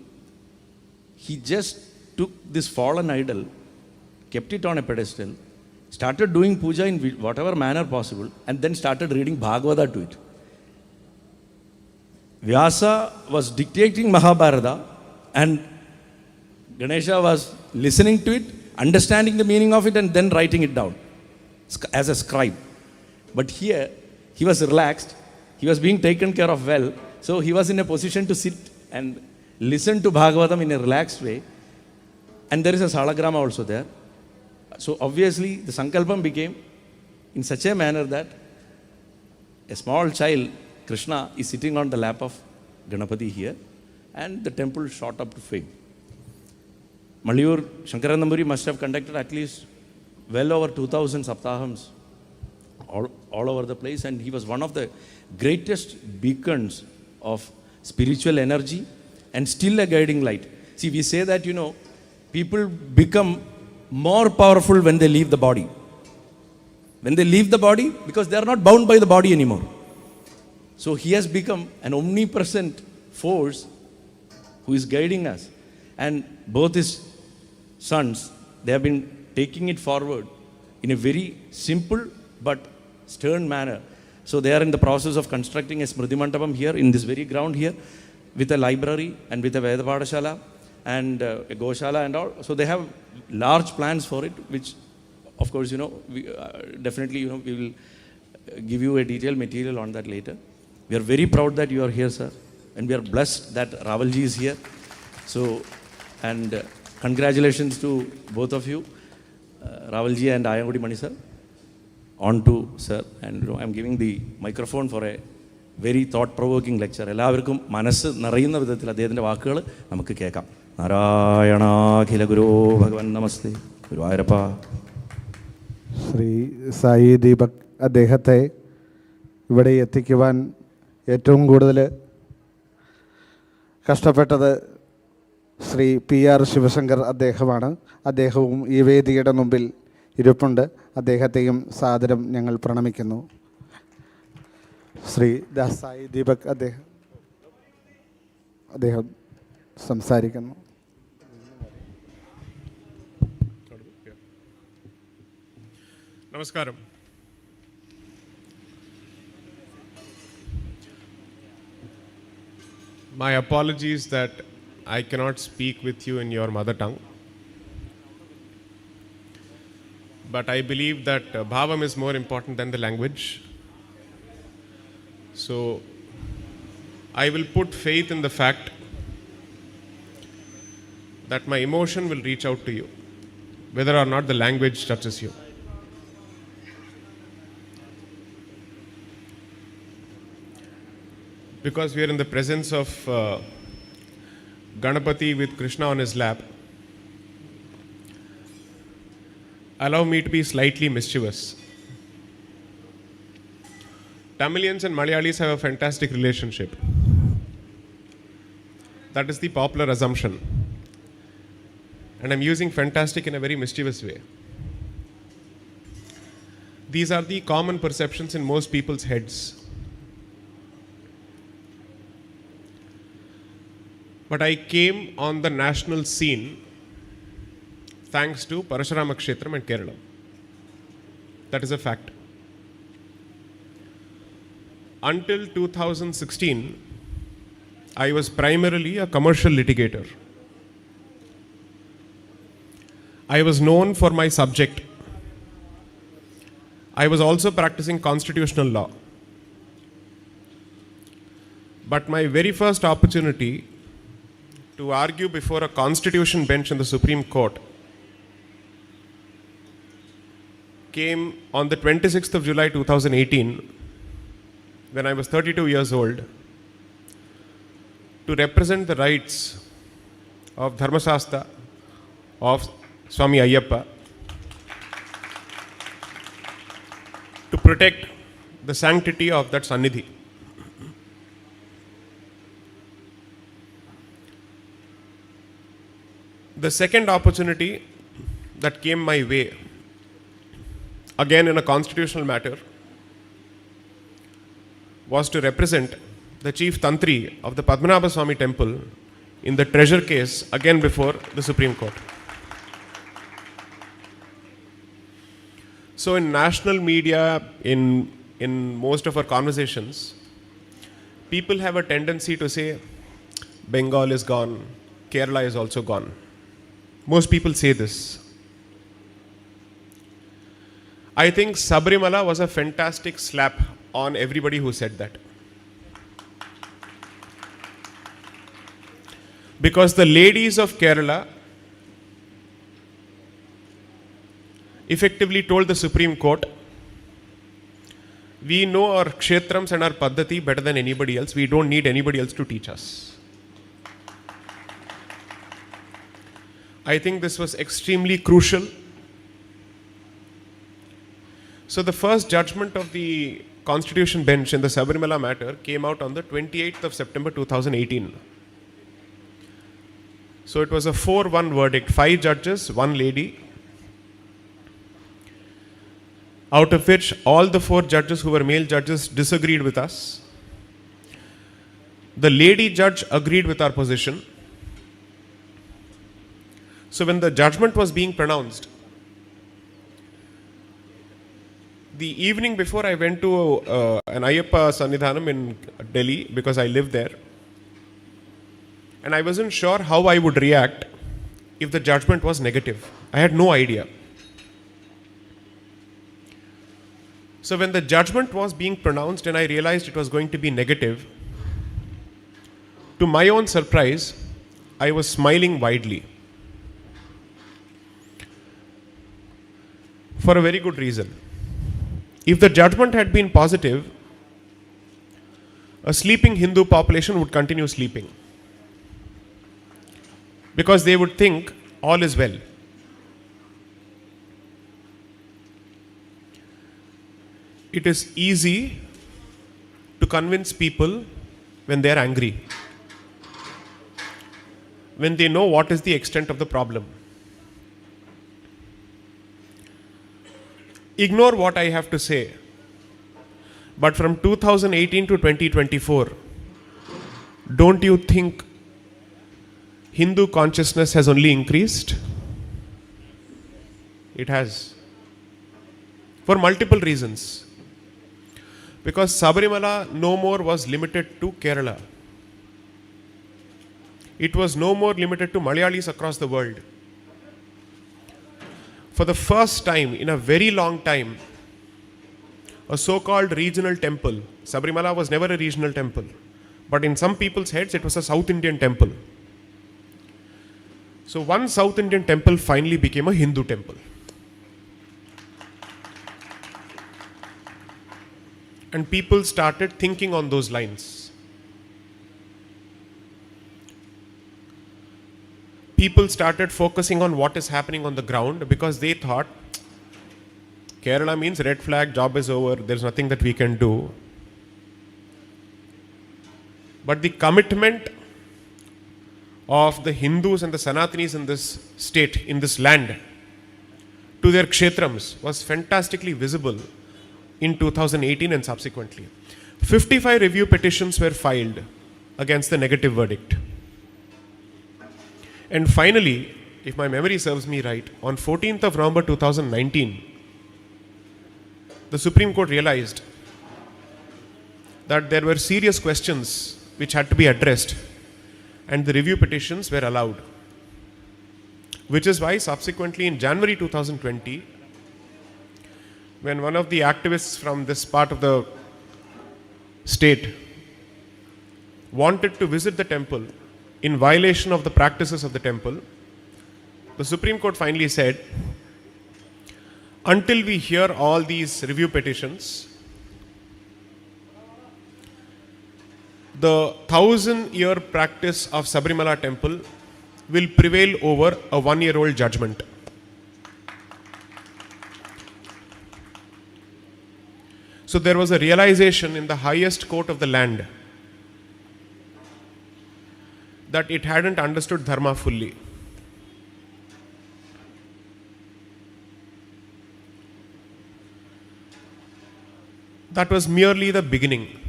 he just took this fallen idol, kept it on a pedestal, started doing puja in whatever manner possible, and then started reading Bhagavata to it. Vyasa was dictating Mahabharata, and Ganesha was listening to it, understanding the meaning of it, and then writing it down as a scribe. But here, he was relaxed, he was being taken care of well, so he was in a position to sit and listen to Bhagavatam in a relaxed way. And there is a Salagrama also there. So obviously, the Sankalpam became in such a manner that a small child, Krishna, is sitting on the lap of Ganapati here, and the temple shot up to fame. Maliyur Shankaran Nambudiri must have conducted at least well over 2,000 saptahams all over the place, and he was one of the greatest beacons of spiritual energy and still a guiding light. See, we say that, people become more powerful when they leave the body. When they leave the body, because they are not bound by the body anymore. So he has become an omnipresent force who is guiding us. And both his sons, they have been taking it forward in a very simple but stern manner. So they are in the process of constructing a Smriti Mandapam here in this very ground here, with a library and with a Veda Padashala and a Goshala and all. So they have large plans for it, which of course, we, definitely, we will give you a detailed material on that later. We are very proud that you are here, sir. And we are blessed that Ravalji is here. So, and congratulations to both of you, Ravalji and Ayangudi Mani, sir. On to, sir. And I am giving the microphone for a very thought-provoking lecture. എല്ലാവർക്കും മനസ്സ് നിറയുന്ന വിധത്തിൽ അദ്ദേഹത്തിൻ്റെ വാക്കുകൾ നമുക്ക് കേൾക്കാം. നാരായണാഖില ഗുരോ ഭഗവൻ നമസ്തേ ഗുരുവായൂരപ്പ. ശ്രീ സായി ദീപക് അദ്ദേഹത്തെ ഇവിടെ എത്തിക്കുവാൻ ഏറ്റവും കൂടുതൽ കഷ്ടപ്പെട്ടത് ശ്രീ PR ശിവശങ്കർ അദ്ദേഹമാണ്. അദ്ദേഹവും ഈ വേദിയുടെ മുമ്പിൽ ഇരിപ്പുണ്ട്. അദ്ദേഹത്തെയും സാദരം ഞങ്ങൾ പ്രണമിക്കുന്നു. ശ്രീ സായി ദീപക് അദ്ദേഹം സംസാരിക്കുന്നു. നമസ്കാരം. My apologies that I cannot speak with you in your mother tongue. But I believe that bhavam is more important than the language. So I will put faith in the fact that my emotion will reach out to you, whether or not the language touches you. Because we are in the presence of Ganapati with Krishna on his lap, allow me to be slightly mischievous. Tamilians and Malayalis have a fantastic relationship. That is the popular assumption. And I'm using fantastic in a very mischievous way. These are the common perceptions in most people's heads. But I came on the national scene thanks to Parashurama Kshetram and Kerala. That is a fact. Until 2016, I was primarily a commercial litigator. I was known for my subject. I was also practicing constitutional law. But my very first opportunity to argue before a constitution bench in the Supreme Court came on the 26th of July 2018 when I was 32 years old to represent the rights of Dharmasastha of Swami Ayyappa, to protect the sanctity of that Sannidhi. The second opportunity that came my way, again in a constitutional matter, was to represent the chief Tantri of the Padmanabha Swami temple in the treasure case, again before the Supreme Court. So in national media, in most of our conversations, people have a tendency to say, Bengal is gone, Kerala is also gone. Most people say this. I think Sabarimala was a fantastic slap on everybody who said that. Because the ladies of Kerala effectively told the Supreme Court, we know our kshetrams and our paddhati better than anybody else. We don't need anybody else to teach us. I think this was extremely crucial. So the first judgment of the Constitution Bench in the Sabarimala matter came out on the 28th of September 2018. So it was a 4-1 verdict, 5 judges, 1 lady, out of which all the 4 judges who were male judges disagreed with us. The lady judge agreed with our position. So when the judgment was being pronounced, the evening before I went to an Ayyappa Sannidhanam in Delhi, because I lived there, and I wasn't sure how I would react if the judgment was negative. I had no idea. So when the judgment was being pronounced and I realized it was going to be negative, to my own surprise, I was smiling widely. For a very good reason. If the judgment had been positive, a sleeping Hindu population would continue sleeping, because they would think all is well. It is easy to convince people when they are angry, when they know what is the extent of the problem. Ignore what I have to say, but from 2018 to 2024, don't you think Hindu consciousness has only increased? It has. For multiple reasons. Because Sabarimala no more was limited to Kerala. It was no more limited to Malayalis across the world. For the first time in a very long time, a so-called regional temple, Sabarimala was never a regional temple, but in some people's heads it was a South Indian temple. So one South Indian temple finally became a Hindu temple. And people started thinking on those lines. People started focusing on what is happening on the ground, because they thought Kerala means red flag, job is over, there's nothing that we can do. But the commitment of the Hindus and the Sanatanis in this state, in this land, to their kshetrams was fantastically visible in 2018 and subsequently. 55 review petitions were filed against the negative verdict. And finally, if my memory serves me right, on 14th of November 2019, the Supreme Court realized that there were serious questions which had to be addressed, and the review petitions were allowed. Which is why subsequently in January 2020, when one of the activists from this part of the state wanted to visit the temple in violation of the practices of the temple, the Supreme Court finally said, until we hear all these review petitions, the 1,000-year practice of Sabarimala temple will prevail over a 1-year-old judgment. So there was a realization in the highest court of the land that it hadn't understood dharma fully. That was merely the beginning.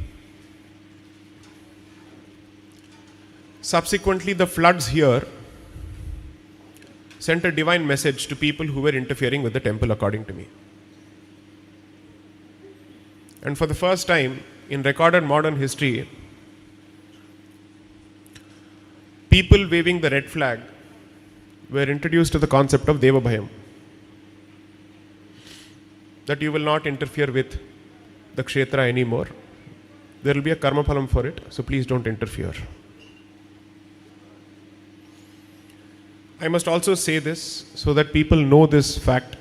Subsequently, the floods here sent a divine message to people who were interfering with the temple, according to me. And for the first time in recorded modern history, people waving the red flag were introduced to the concept of Deva Bhayam, that you will not interfere with the kshetra anymore. There will be a karma phalam for it, so please don't interfere. I must also say this so that people know this fact.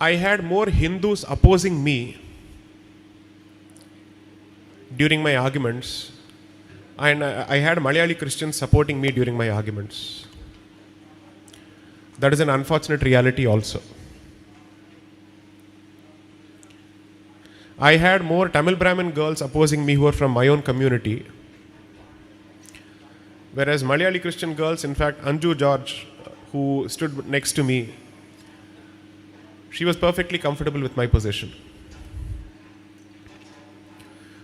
I had more Hindus opposing me during my arguments, and I had Malayali Christians supporting me during my arguments. That is an unfortunate reality also. I had more Tamil Brahmin girls opposing me who were from my own community, whereas Malayali Christian girls, in fact, Anju George, who stood next to me, she was perfectly comfortable with my position.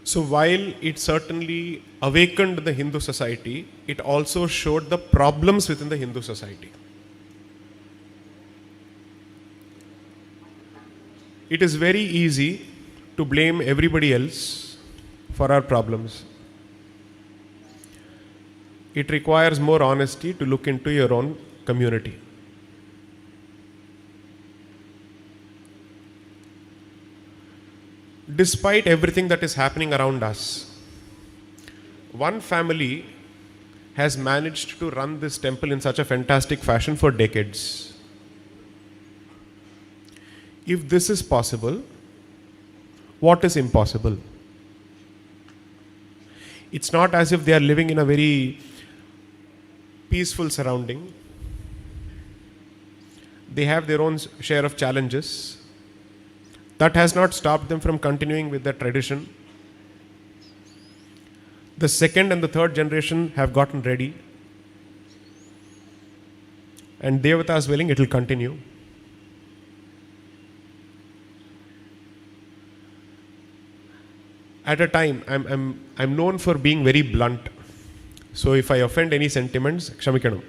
So while it certainly awakened the Hindu society, it also showed the problems within the Hindu society. It is very easy to blame everybody else for our problems. It requires more honesty to look into your own community. Despite everything that is happening around us, one family has managed to run this temple in such a fantastic fashion for decades. If this is possible, what is impossible? It's not as if they are living in a very peaceful surrounding. They have their own share of challenges. That has not stopped them from continuing with their tradition. The second and the third generation have gotten ready. And Devata's willing, it will continue. At a time, I'm known for being very blunt. So if I offend any sentiments, kshamikkanam.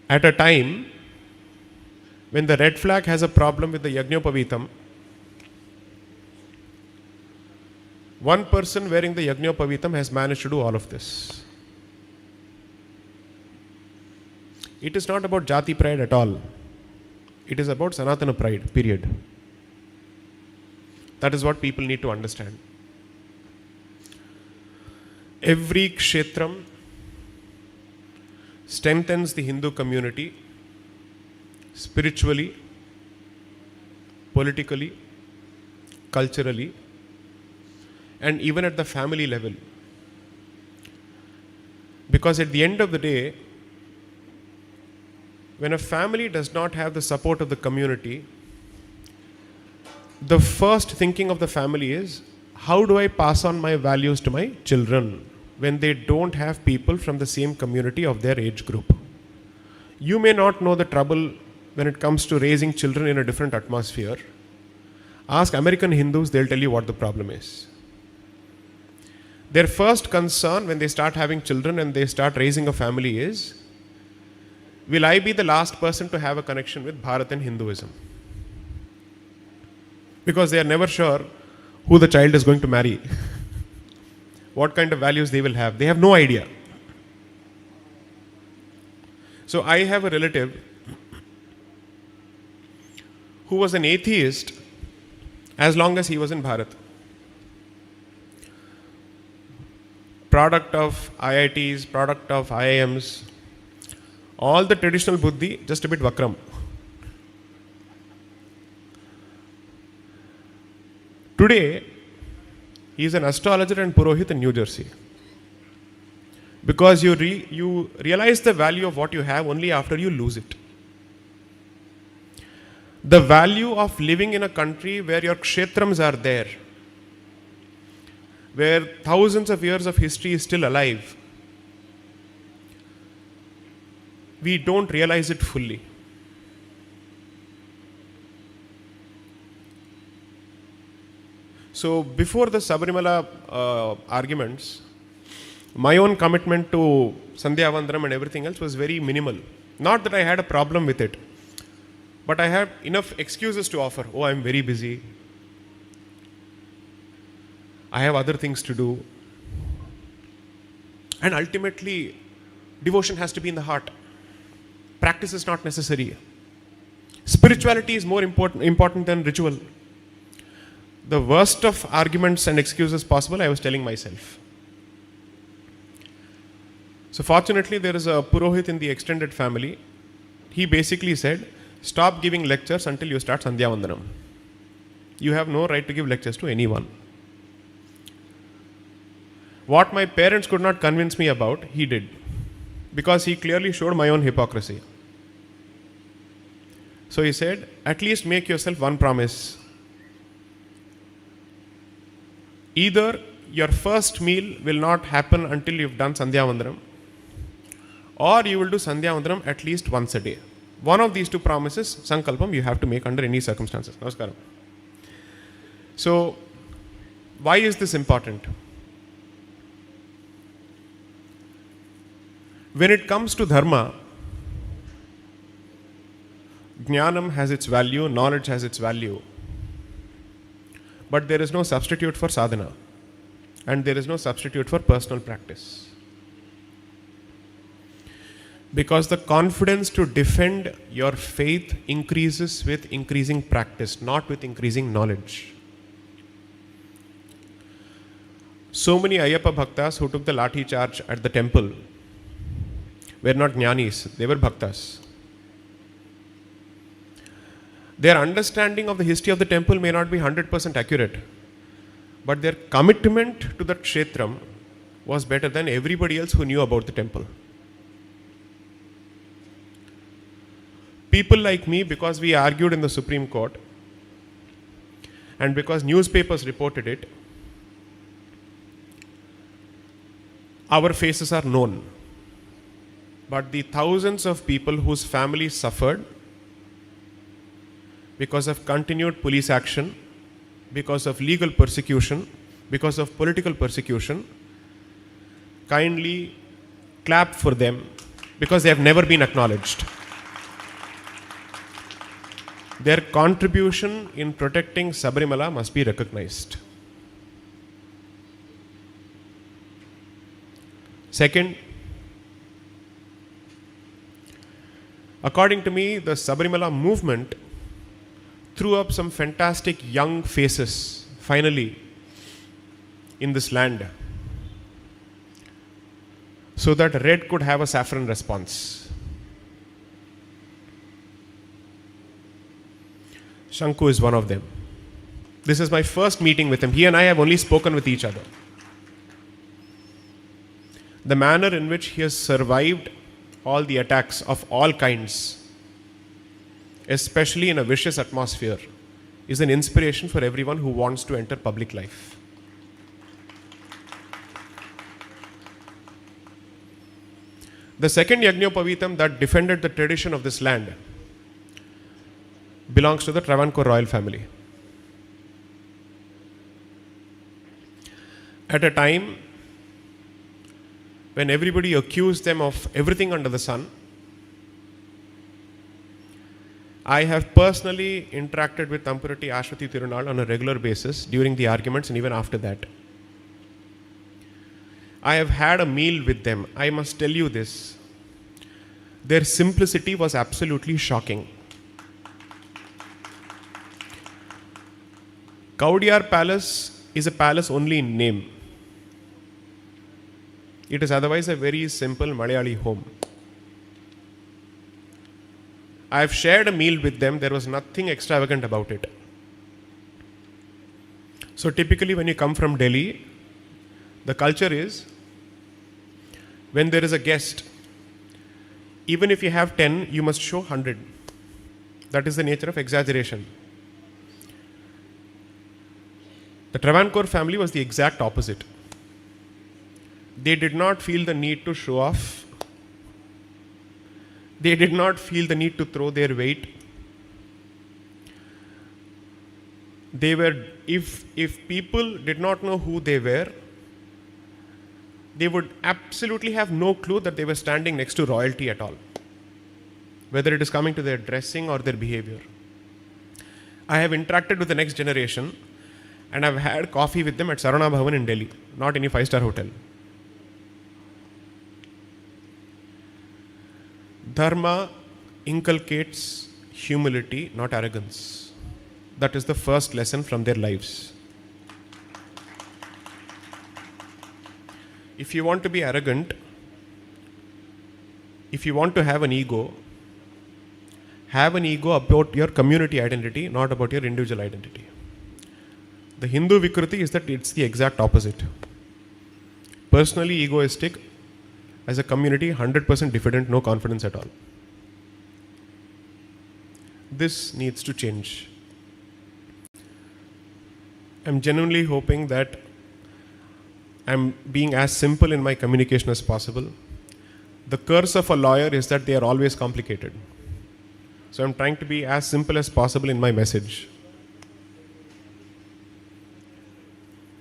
At a time when the red flag has a problem with the Yajnapavitam, one person wearing the Yajnapavitam has managed to do all of this. It is not about Jati pride at all. It is about Sanatana pride, period. That is what people need to understand. Every kshetram strengthens the Hindu community spiritually, politically, culturally, and even at the family level. Because at the end of the day, when a family does not have the support of the community, the first thinking of the family is, how do I pass on my values to my children when they don't have people from the same community of their age group? You may not know the trouble when it comes to raising children in a different atmosphere. Ask American Hindus, they'll tell you what the problem is. Their first concern when they start having children and they start raising a family is, will I be the last person to have a connection with Bharat and Hinduism? Because they are never sure who the child is going to marry, what kind of values they will have. They have no idea. So I have a relative who was an atheist as long as he was in Bharat. Product of IITs, product of IIMs, all the traditional buddhi, just a bit vakram. Today, he is an astrologer and Purohit in New Jersey. Because you realize the value of what you have only after you lose it. The value of living in a country where your kshetrams are there, where thousands of years of history is still alive, we don't realize it fully. So before the Sabarimala arguments, my own commitment to Sandhya Vandanam and everything else was very minimal. Not that I had a problem with it, but I had enough excuses to offer. Oh, I'm very busy. I have other things to do. And ultimately, devotion has to be in the heart. Practice is not necessary. Spirituality is more important than ritual. The worst of arguments and excuses possible, I was telling myself. So fortunately, there is a Purohit in the extended family. He basically said, stop giving lectures until you start Sandhya Vandanam. You have no right to give lectures to anyone. What my parents could not convince me about, he did. Because he clearly showed my own hypocrisy. So he said, at least make yourself one promise. Either your first meal will not happen until you've done Sandhya Vandanam, or you will do Sandhya Vandanam at least once a day. One of these two promises, Sankalpam, you have to make under any circumstances. Namaskaram. So, why is this important? When it comes to dharma, Jnanam has its value, knowledge has its value. But there is no substitute for sadhana. And there is no substitute for personal practice. Because the confidence to defend your faith increases with increasing practice, not with increasing knowledge. So many Ayyappa Bhaktas who took the lathi charge at the temple were not jnanis, they were bhaktas. Their understanding of the history of the temple may not be 100% accurate, but their commitment to the kshetram was better than everybody else who knew about the temple. People like me, because we argued in the Supreme Court and because newspapers reported it, our faces are known. But the thousands of people whose families suffered because of continued police action, because of legal persecution, because of political persecution, kindly clap for them because they have never been acknowledged. Their contribution in protecting Sabarimala must be recognized. Second, according to me, the Sabarimala movement threw up some fantastic young faces, finally, in this land, so that red could have a saffron response. Shanku is one of them. This is my first meeting with him. He and I have only spoken with each other. The manner in which he has survived all the attacks of all kinds, especially in a vicious atmosphere, is an inspiration for everyone who wants to enter public life. The second Yajnaopavitam that defended the tradition of this land belongs to the Travancore royal family. At a time when everybody accused them of everything under the sun, I have personally interacted with Tampurati Ashwati Tirunal on a regular basis during the arguments and even after that. I have had a meal with them. I must tell you this. Their simplicity was absolutely shocking. Kaudiyar Palace is a palace only in name. It is otherwise a very simple Malayali home. I have shared a meal with them. There was nothing extravagant about it. So typically when you come from Delhi, the culture is when there is a guest, even if you have 10, you must show 100. That is the nature of exaggeration. The Travancore family was the exact opposite. They did not feel the need to show off. They did not feel the need to throw their weight. They were, if people did not know who they were, they would absolutely have no clue that they were standing next to royalty at all, whether it is coming to their dressing or their behavior. I have interacted with the next generation and I've had coffee with them at Sarana Bhavan in Delhi, not any 5-star hotel. Dharma inculcates humility, not arrogance. That is the first lesson from their lives. If you want to be arrogant, if you want to have an ego about your community identity, not about your individual identity. The Hindu Vikruti is that it's the exact opposite. Personally egoistic, as a community 100% diffident, no confidence at all. This needs to change. I'm genuinely hoping that I'm being as simple in my communication as possible. The curse of a lawyer is that they are always complicated. So I'm trying to be as simple as possible in my message.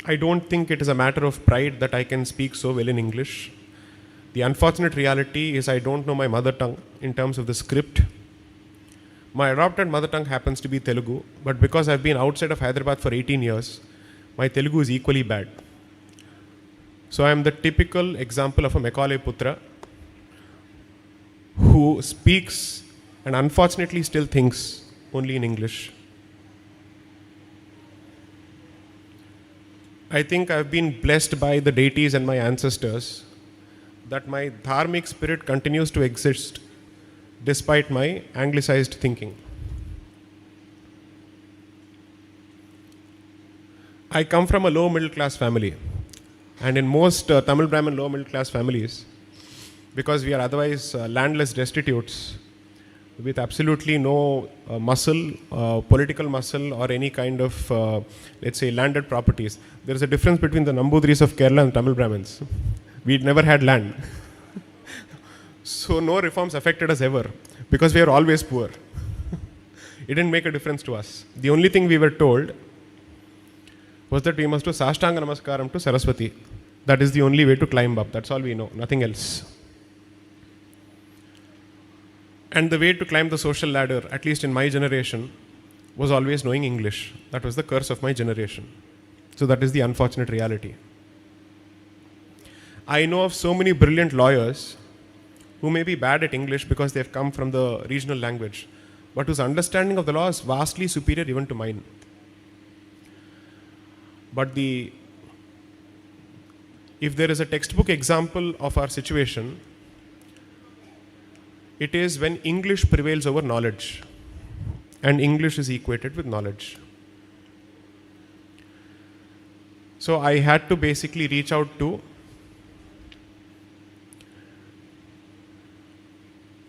I don't think it is a matter of pride that I can speak so well in English. The unfortunate reality is I don't know my mother tongue in terms of the script. My adopted mother tongue happens to be Telugu, but because I've been outside of Hyderabad for 18 years, my Telugu is equally bad. So I am the typical example of a Macaulay Putra who speaks and unfortunately still thinks only in English. I think I've been blessed by the deities and my ancestors that my dharmic spirit continues to exist despite my anglicized thinking. I come from a low middle class family, and in most Tamil Brahmin low middle class families, because we are otherwise landless destitutes with absolutely no political muscle or any kind of, let's say, landed properties. There is a difference between the Nambudris of Kerala and Tamil Brahmins. We'd never had land. So no reforms affected us ever because we are always poor. It didn't make a difference to us. The only thing we were told was that we must do Sashtanga Namaskaram to Saraswati. That is the only way to climb up. That's all we know, nothing else. And the way to climb the social ladder, at least in my generation, was always knowing English. That was the curse of my generation. So that is the unfortunate reality. I know of so many brilliant lawyers who may be bad at English because they have come from the regional language, but whose understanding of the law is vastly superior even to mine. But if there is a textbook example of our situation, it is when English prevails over knowledge, and English is equated with knowledge. So I had to basically reach out to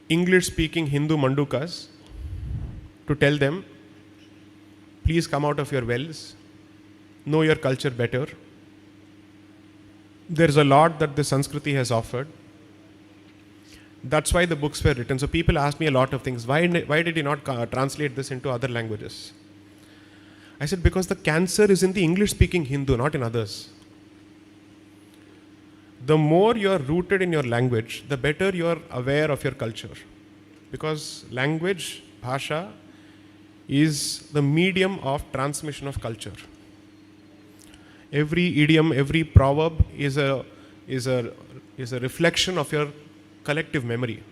English-speaking Hindu Mandukas to tell them, please come out of your wells, know your culture better. There is a lot that the Sanskriti has offered. That's why the books were written. So people ask me a lot of things. Why did you not translate this into other languages? I said, because the cancer is in the English-speaking Hindu, not in others. The more you are rooted in your language, the better you are aware of your culture. Because language, bhasha, is the medium of transmission of culture. Every idiom, every proverb is a reflection of your collective memory.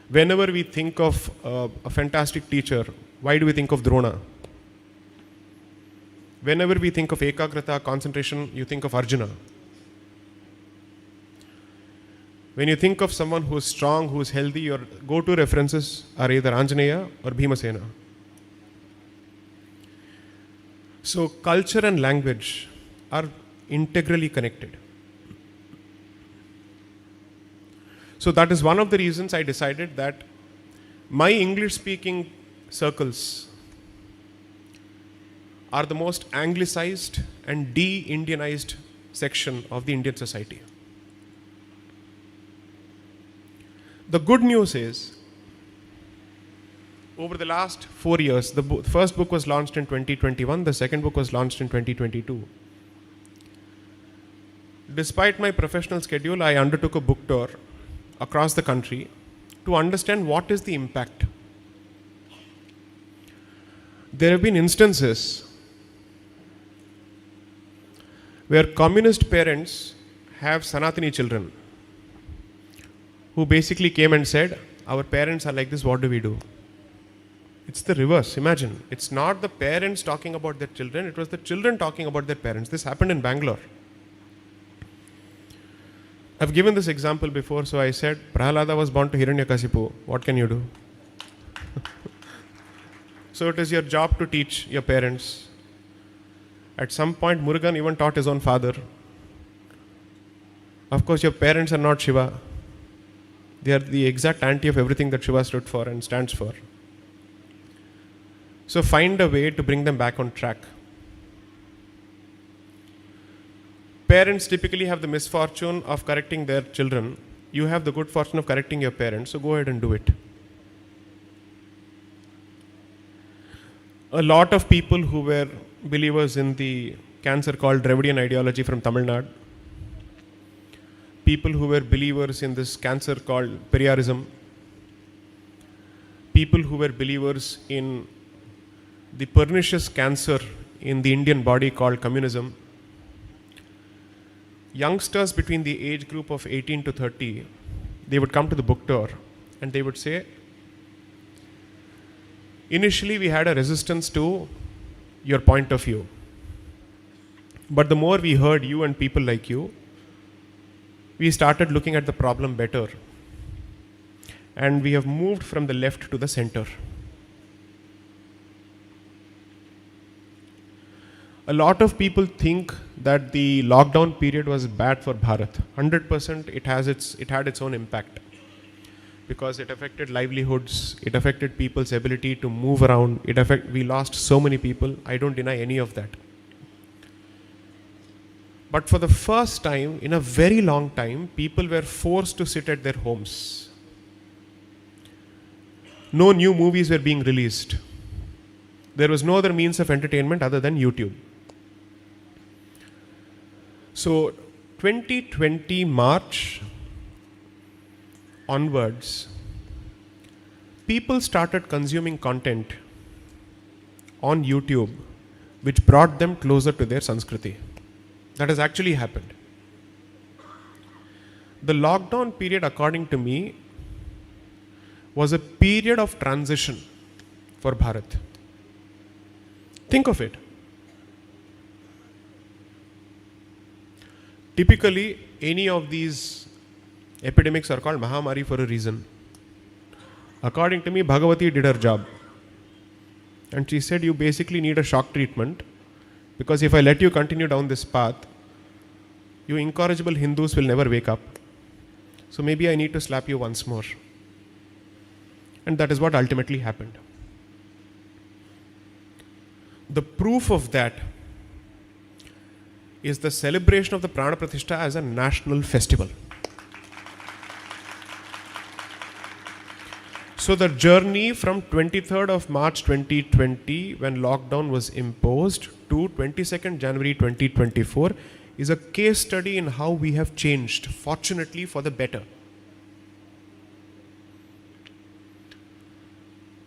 Whenever we think of a fantastic teacher, why do we think of Drona? Whenever we think of ekagrata, concentration, you think of Arjuna. When you think of someone who is strong, who is healthy, your go-to references are either Anjaneya or Bhimasena. So culture and language are integrally connected. So that is one of the reasons I decided that my English-speaking circles are the most anglicized and de-Indianized section of the Indian society. The good news is, over the last 4 years, the first book was launched in 2021, the second book was launched in 2022. Despite my professional schedule, I undertook a book tour across the country to understand what is the impact. There have been instances where communist parents have Sanatani children who basically came and said, our parents are like this, what do we do? It's the reverse, imagine. It's not the parents talking about their children, it was the children talking about their parents. This happened in Bangalore. I've given this example before, so I said, Prahalada was born to Hiranyakasipu, what can you do? So it is your job to teach your parents. At some point, Murugan even taught his own father. Of course, your parents are not Shiva. They are the exact anti of everything that Shiva stood for and stands for. So find a way to bring them back on track. Parents typically have the misfortune of correcting their children. You have the good fortune of correcting your parents, so go ahead and do it. A lot of people who were believers in the cancer called Dravidian ideology from Tamil Nadu, people who were believers in this cancer called Periyarism, people who were believers in the pernicious cancer in the Indian body called communism, youngsters between the age group of 18 to 30, they would come to the book tour and they would say, initially we had a resistance to your point of view. But the more we heard you and people like you, we started looking at the problem better. And we have moved from the left to the center. A lot of people think that the lockdown period was bad for Bharat. 100% it had its own impact. Because it affected livelihoods, it affected people's ability to move around, we lost so many people. I don't deny any of that. But for the first time in a very long time, people were forced to sit at their homes. No new movies were being released. There was no other means of entertainment other than YouTube. So 2020 March onwards, people started consuming content on YouTube which brought them closer to their Sanskriti. That has actually happened. The lockdown period, according to me, was a period of transition for Bharat. Think of it. Typically, any of these epidemics are called Mahamari for a reason. According to me, Bhagavati did her job. And she said, you basically need a shock treatment, because if I let you continue down this path, you incorrigible Hindus will never wake up. So maybe I need to slap you once more. And that is what ultimately happened. The proof of that is the celebration of the Prana Pratishtha as a national festival. So the journey from 23rd of March 2020, when lockdown was imposed, to 22nd January 2024 is a case study in how we have changed, fortunately for the better.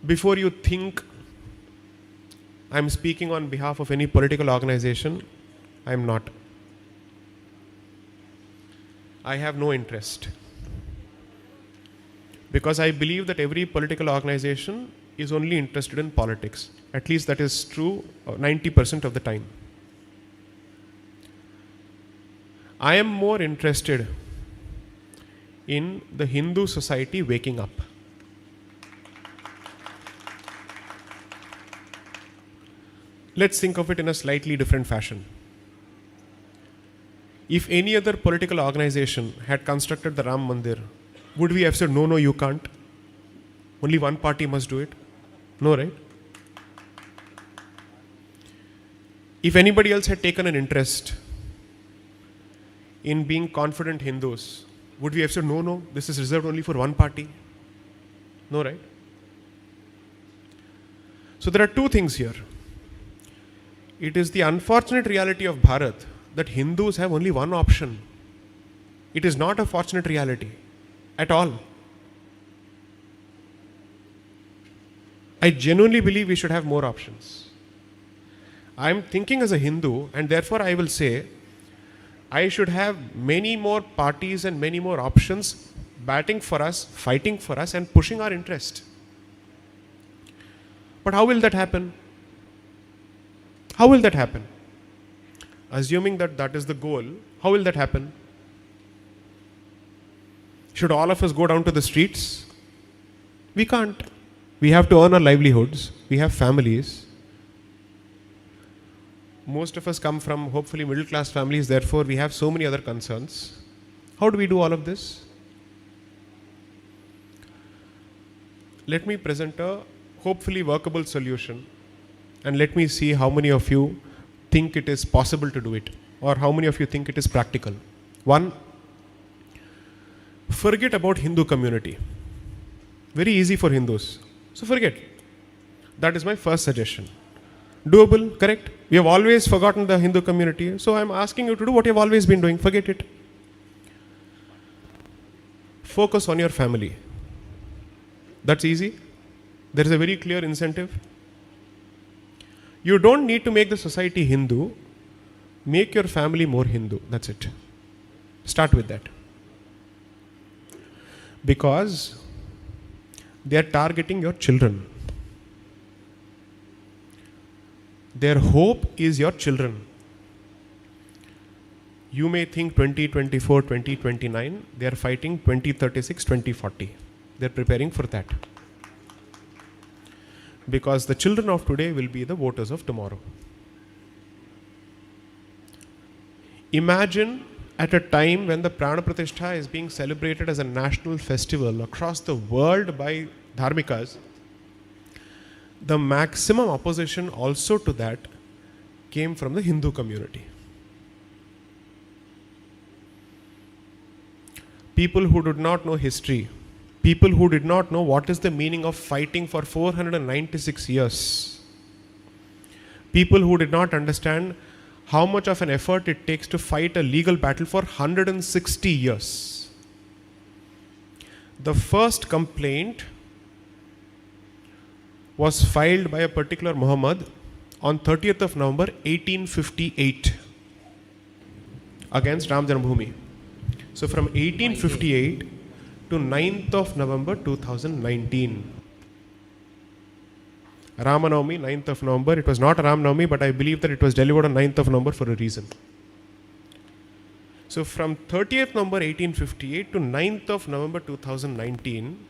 Before you think I'm speaking on behalf of any political organization, I'm not. I have no interest. Because I believe that every political organization is only interested in politics. At least that is true 90% of the time. I am more interested in the Hindu society waking up. Let's think of it in a slightly different fashion. If any other political organization had constructed the Ram Mandir, would we have said, no, you can't? Only one party must do it? No, right? If anybody else had taken an interest in being confident Hindus, would we have said, no, this is reserved only for one party? No, right? So there are two things here. It is the unfortunate reality of Bharat that Hindus have only one option. It is not a fortunate reality at all. I genuinely believe we should have more options. I am thinking as a Hindu, and therefore I will say I should have many more parties and many more options batting for us, fighting for us, and pushing our interest. But how will that happen? How will that happen? Assuming that that is the goal, how will that happen? Should all of us go down to the streets? We can't. We have to earn our livelihoods. We have families. Most of us come from hopefully middle class families, therefore we have so many other concerns. How do we do all of this? Let me present a hopefully workable solution, and let me see how many of you think it is possible to do it, or how many of you think it is practical. One, forget about Hindu community. Very easy for Hindus. So forget. That is my first suggestion. Doable, correct? We have always forgotten the Hindu community. So I am asking you to do what you have always been doing. Forget it. Focus on your family. That's easy. There is a very clear incentive. You don't need to make the society Hindu. Make your family more Hindu. That's it. Start with that. Because they are targeting your children. Their hope is your children. You may think 2024, 2029, they are fighting 2036, 2040. They are preparing for that. Because the children of today will be the voters of tomorrow. Imagine at a time when the Prana Pratishtha is being celebrated as a national festival across the world by dharmikas, the maximum opposition also to that came from the Hindu community. People who did not know history, people who did not know what is the meaning of fighting for 496 years, people who did not understand how much of an effort it takes to fight a legal battle for 160 years. The first complaint was filed by a particular Muhammad on 30th of November 1858 against Ram Janmabhoomi. So from 1858 to 9th of November 2019. Ramanavami, 9th of November. It was not Ram Navami, but I believe that it was delivered on 9th of November for a reason. So from 30th November 1858 to 9th of November 2019,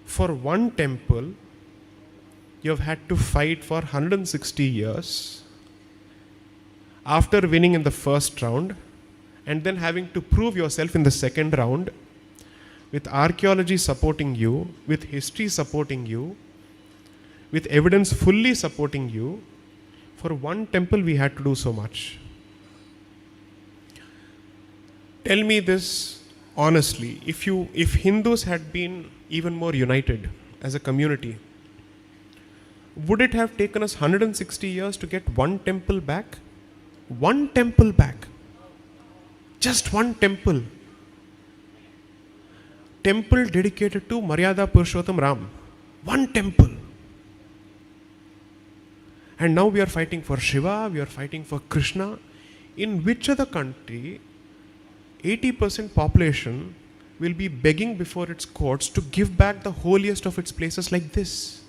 for one temple, you have had to fight for 160 years after winning in the first round and then having to prove yourself in the second round with archaeology supporting you, with history supporting you, with evidence fully supporting you. For one temple we had to do so much. Tell me this honestly, if Hindus had been even more united as a community, would it have taken us 160 years to get one temple back? One temple back. Just one temple. Temple dedicated to Maryada Purushottam Ram. One temple. And now we are fighting for Shiva, we are fighting for Krishna. In which other country 80% population will be begging before its courts to give back the holiest of its places like this?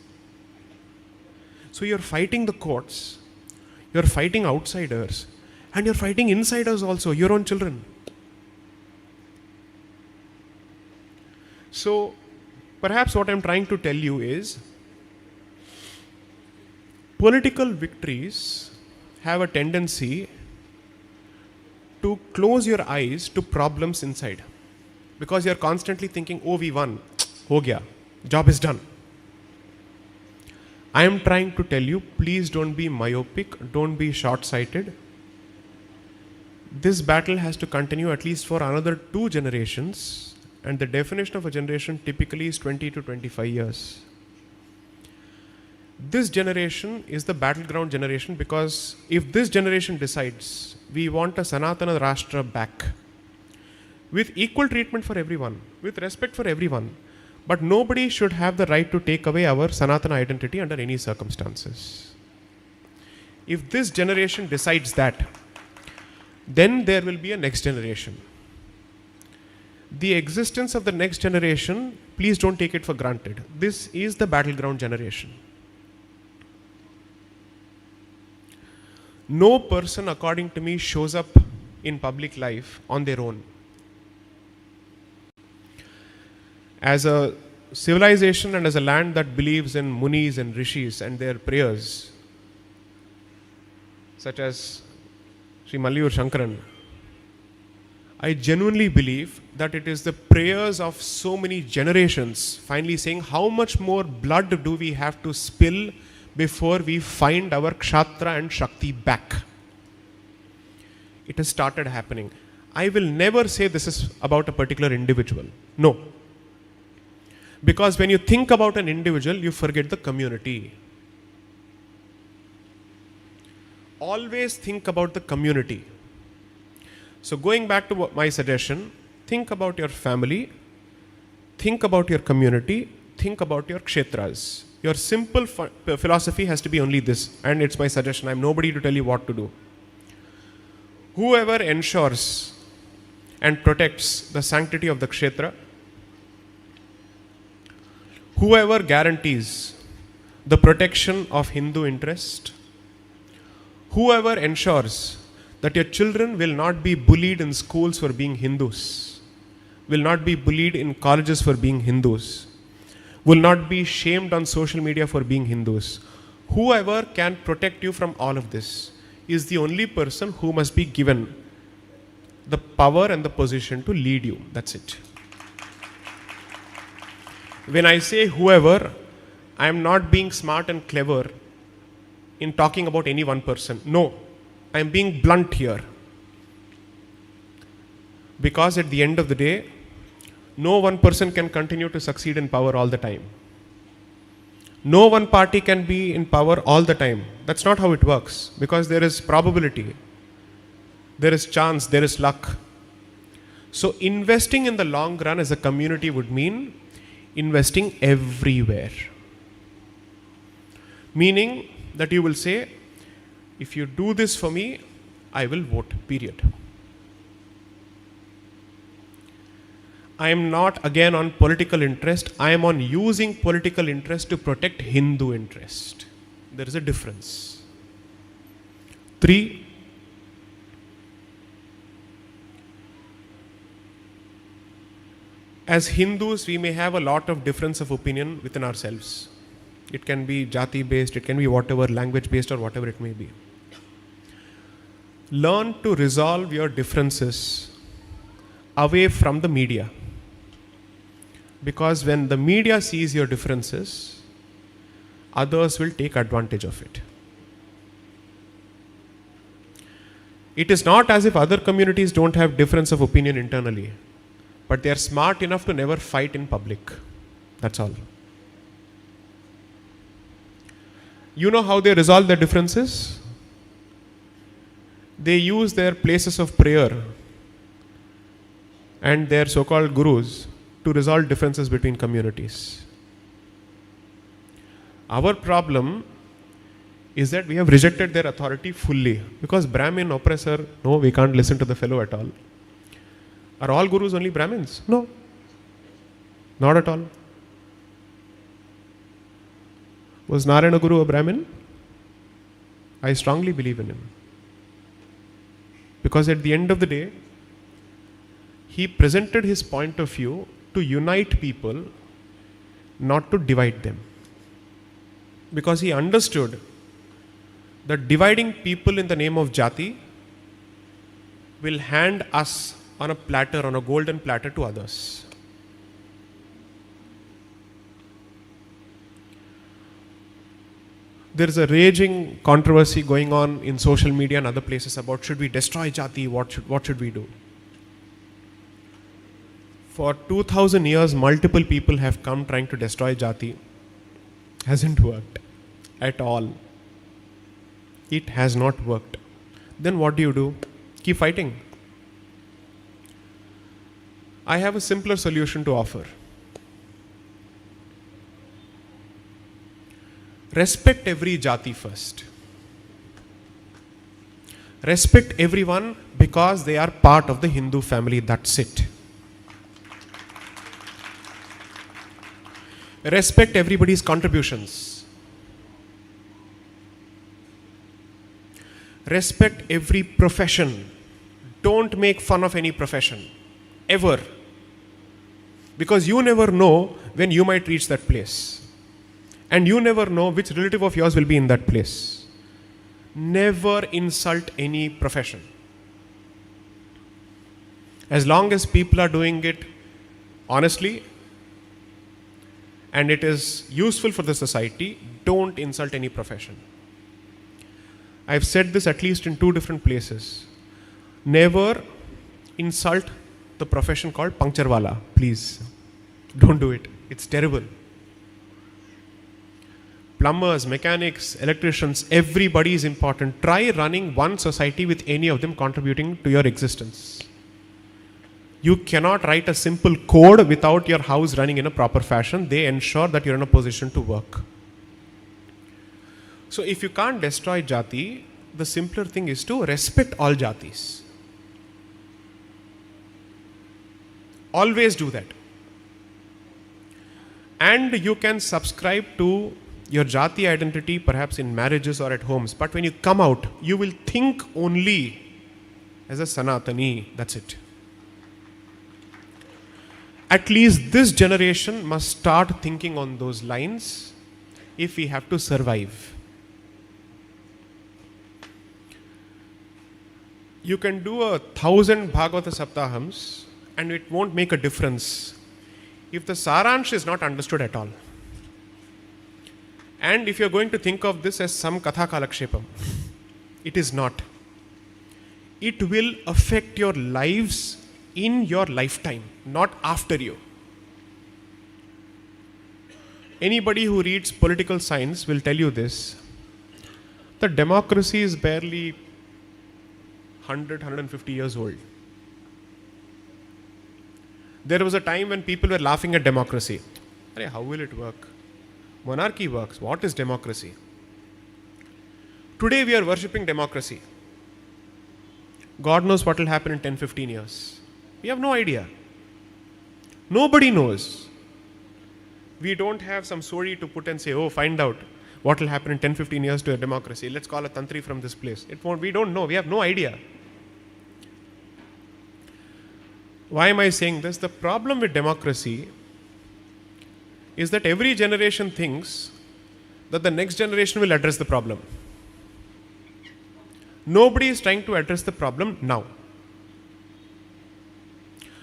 So you're fighting the courts, you're fighting outsiders, And you're fighting insiders also, your own children. So, perhaps what I'm trying to tell you is, political victories have a tendency to close your eyes to problems inside. Because you're constantly thinking, oh, we won, ho gaya, job is done. I am trying to tell you, please don't be myopic, don't be short-sighted. This battle has to continue at least for another 2 generations. And the definition of a generation typically is 20 to 25 years. This generation is the battleground generation, because if this generation decides we want a Sanatana Rashtra back, with equal treatment for everyone, with respect for everyone, but nobody should have the right to take away our Sanatana identity under any circumstances. If this generation decides that, then there will be a next generation. The existence of the next generation, please don't take it for granted. This is the battleground generation. No person, according to me, shows up in public life on their own. As a civilization and as a land that believes in munis and rishis and their prayers, such as Sri Malliyur Shankaran, I genuinely believe that it is the prayers of so many generations finally saying, how much more blood do we have to spill before we find our Kshatra and Shakti back? It has started happening. I will never say this is about a particular individual. No. Because when you think about an individual, you forget the community. Always think about the community. So going back to my suggestion, think about your family, think about your community, think about your kshetras. Your simple philosophy has to be only this, and it's my suggestion. I'm nobody to tell you what to do. Whoever ensures and protects the sanctity of the kshetra, whoever guarantees the protection of Hindu interest, whoever ensures that your children will not be bullied in schools for being Hindus, will not be bullied in colleges for being Hindus, will not be shamed on social media for being Hindus. Whoever can protect you from all of this is the only person who must be given the power and the position to lead you. That's it. When I say whoever, I am not being smart and clever in talking about any one person. No. I am being blunt here. Because at the end of the day, no one person can continue to succeed in power all the time. No one party can be in power all the time. That's not how it works. Because there is probability, there is chance, there is luck. So investing in the long run as a community would mean investing everywhere. Meaning that you will say, if you do this for me, I will vote, period. I am not again on political interest. I am on using political interest to protect Hindu interest. There is a difference. 3, as Hindus, we may have a lot of difference of opinion within ourselves. It can be jati based, it can be whatever, language based, or whatever it may be. Learn to resolve your differences away from the media. Because when the media sees your differences, others will take advantage of it. It is not as if other communities don't have difference of opinion internally, but they are smart enough to never fight in public. That's all. You know how they resolve their differences? They use their places of prayer and their so-called gurus to resolve differences between communities. Our problem is that we have rejected their authority fully. Because Brahmin, oppressor, no, we can't listen to the fellow at all. Are all gurus only Brahmins? No. Not at all. Was Narayana Guru a Brahmin? I strongly believe in him. Because at the end of the day, he presented his point of view to unite people, not to divide them. Because he understood that dividing people in the name of jati will hand us on a platter, on a golden platter to others. There is a raging controversy going on in social media and other places about should we destroy jati, what should we do? For 2000 years, multiple people have come trying to destroy jati. Hasn't worked at all. It has not worked. Then what do? Keep fighting. I have a simpler solution to offer. Respect every jati first. Respect everyone because they are part of the Hindu family, that's it. Respect everybody's contributions. Respect every profession. Don't make fun of any profession, ever. Because you never know when you might reach that place. And you never know which relative of yours will be in that place. Never insult any profession. As long as people are doing it honestly and it is useful for the society, don't insult any profession. I've said this at least in 2 different places. Never insult the profession called puncture wala, please. Don't do it. It's terrible. Plumbers, mechanics, electricians, everybody is important. Try running one society with any of them contributing to your existence. You cannot write a simple code without your house running in a proper fashion. They ensure that you're in a position to work. So if you can't destroy jati, the simpler thing is to respect all jatis. Always do that. And you can subscribe to your jati identity perhaps in marriages or at homes. But when you come out, you will think only as a Sanatani. That's it. At least this generation must start thinking on those lines if we have to survive. You can do 1,000 Bhagavata Saptahams and it won't make a difference if the Saransh is not understood at all. And if you're going to think of this as some Katha Kalakshepam, it is not. It will affect your lives in your lifetime, not after you. Anybody who reads political science will tell you this. The democracy is barely 100, 150 years old. There was a time when people were laughing at democracy. How will it work? Monarchy works. What is democracy? Today we are worshipping democracy. God knows what will happen in 10, 15 years. We have no idea. Nobody knows. We don't have some story to put and say, oh, find out what will happen in 10, 15 years to a democracy. Let's call a tantri from this place. It won't. We don't know. We have no idea. Why am I saying this? The problem with democracy is that every generation thinks that the next generation will address the problem. Nobody is trying to address the problem now.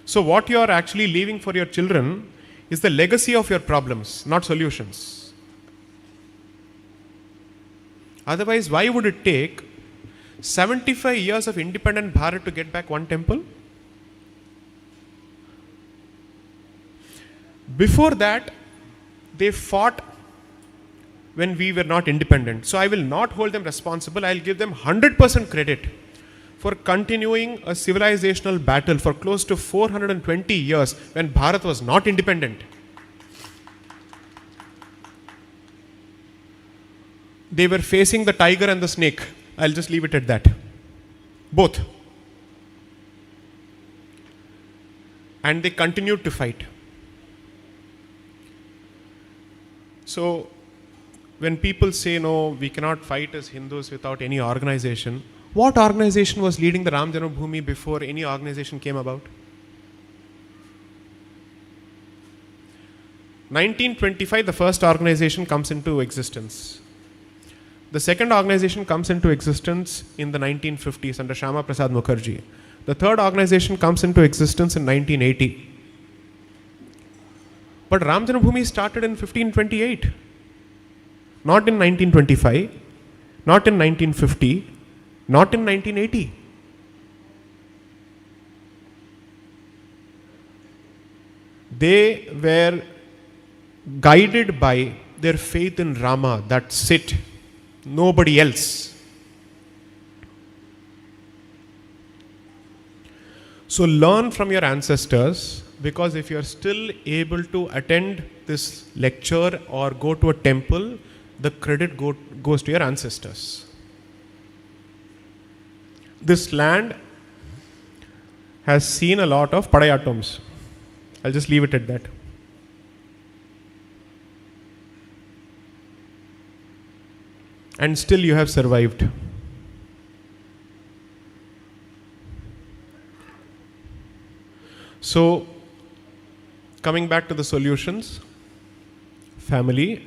So what you are actually leaving for your children is the legacy of your problems, not solutions. Otherwise, why would it take 75 years of independent Bharat to get back one temple? Before that, they fought when we were not independent. So I will not hold them responsible. I will give them 100% credit for continuing a civilizational battle for close to 420 years when Bharat was not independent. They were facing the tiger and the snake. I'll just leave it at that. Both. And they continued to fight. So, when people say, no, we cannot fight as Hindus without any organization, What organization was leading the Ram Janmabhoomi before any organization came about? 1925, the first organization comes into existence. The second organization comes into existence in the 1950s under Shyama Prasad Mukherjee. The third organization comes into existence in 1980. But Ram Janmabhoomi started in 1528, not in 1925, not in 1950, not in 1980. They were guided by their faith in Rama, that's it, nobody else. So learn from your ancestors, because if you are still able to attend this lecture or go to a temple, the credit goes to your ancestors. This land has seen a lot of padayatams. I'll just leave it at that. And still you have survived. So, coming back to the solutions, family,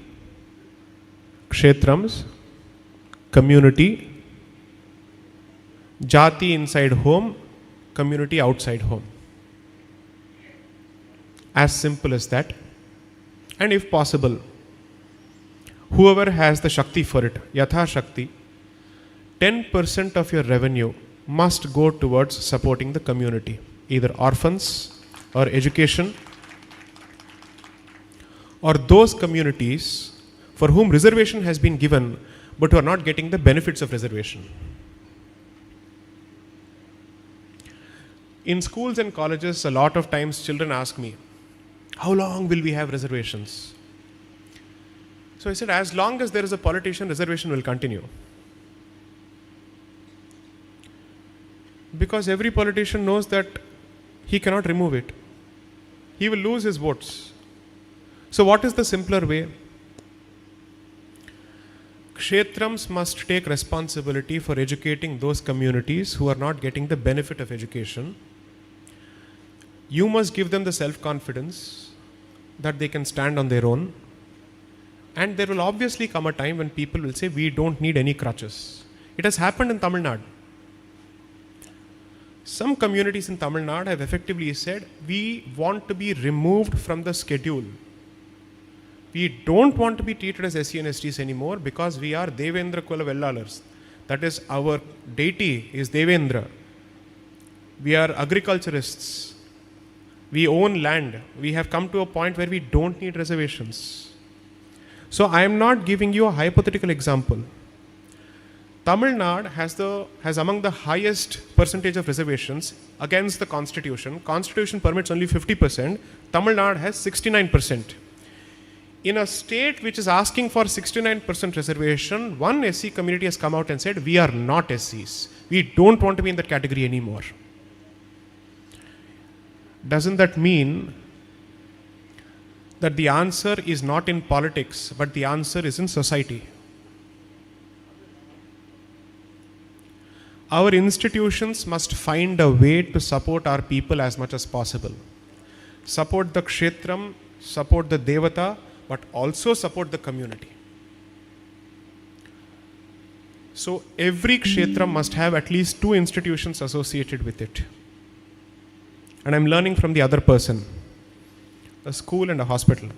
kshetrams, community, jati inside home, community outside home. As simple as that. And if possible, whoever has the Shakti for it, Yatha Shakti, 10% of your revenue must go towards supporting the community, either orphans or education, or those communities for whom reservation has been given but who are not getting the benefits of reservation. In schools and colleges, a lot of times children ask me, how long will we have reservations? So I said, as long as there is a politician, reservation will continue. Because every politician knows that he cannot remove it. He will lose his votes. So what is the simpler way? Kshetrams must take responsibility for educating those communities who are not getting the benefit of education. You must give them the self-confidence that they can stand on their own. And there will obviously come a time when people will say, we don't need any crutches. It has happened in Tamil Nadu. Some communities in Tamil Nadu have effectively said, we want to be removed from the schedule. We don't want to be treated as SC and STs anymore because we are Devendra Kula Vellalars. That is, our deity is Devendra. We are agriculturists. We own land. We have come to a point where we don't need reservations. So I am not giving you a hypothetical example. Tamil Nadu has among the highest percentage of reservations against the constitution. Constitution permits only 50%. Tamil Nadu has 69%. In a state which is asking for 69% reservation, one SC community has come out and said, we are not SCs. We don't want to be in that category anymore. Doesn't that mean that the answer is not in politics, but the answer is in society? Our institutions must find a way to support our people as much as possible. Support the kshetram, support the devata, but also support the community. So every kshetram must have at least 2 institutions associated with it. And I'm learning from the other person, a school and a hospital.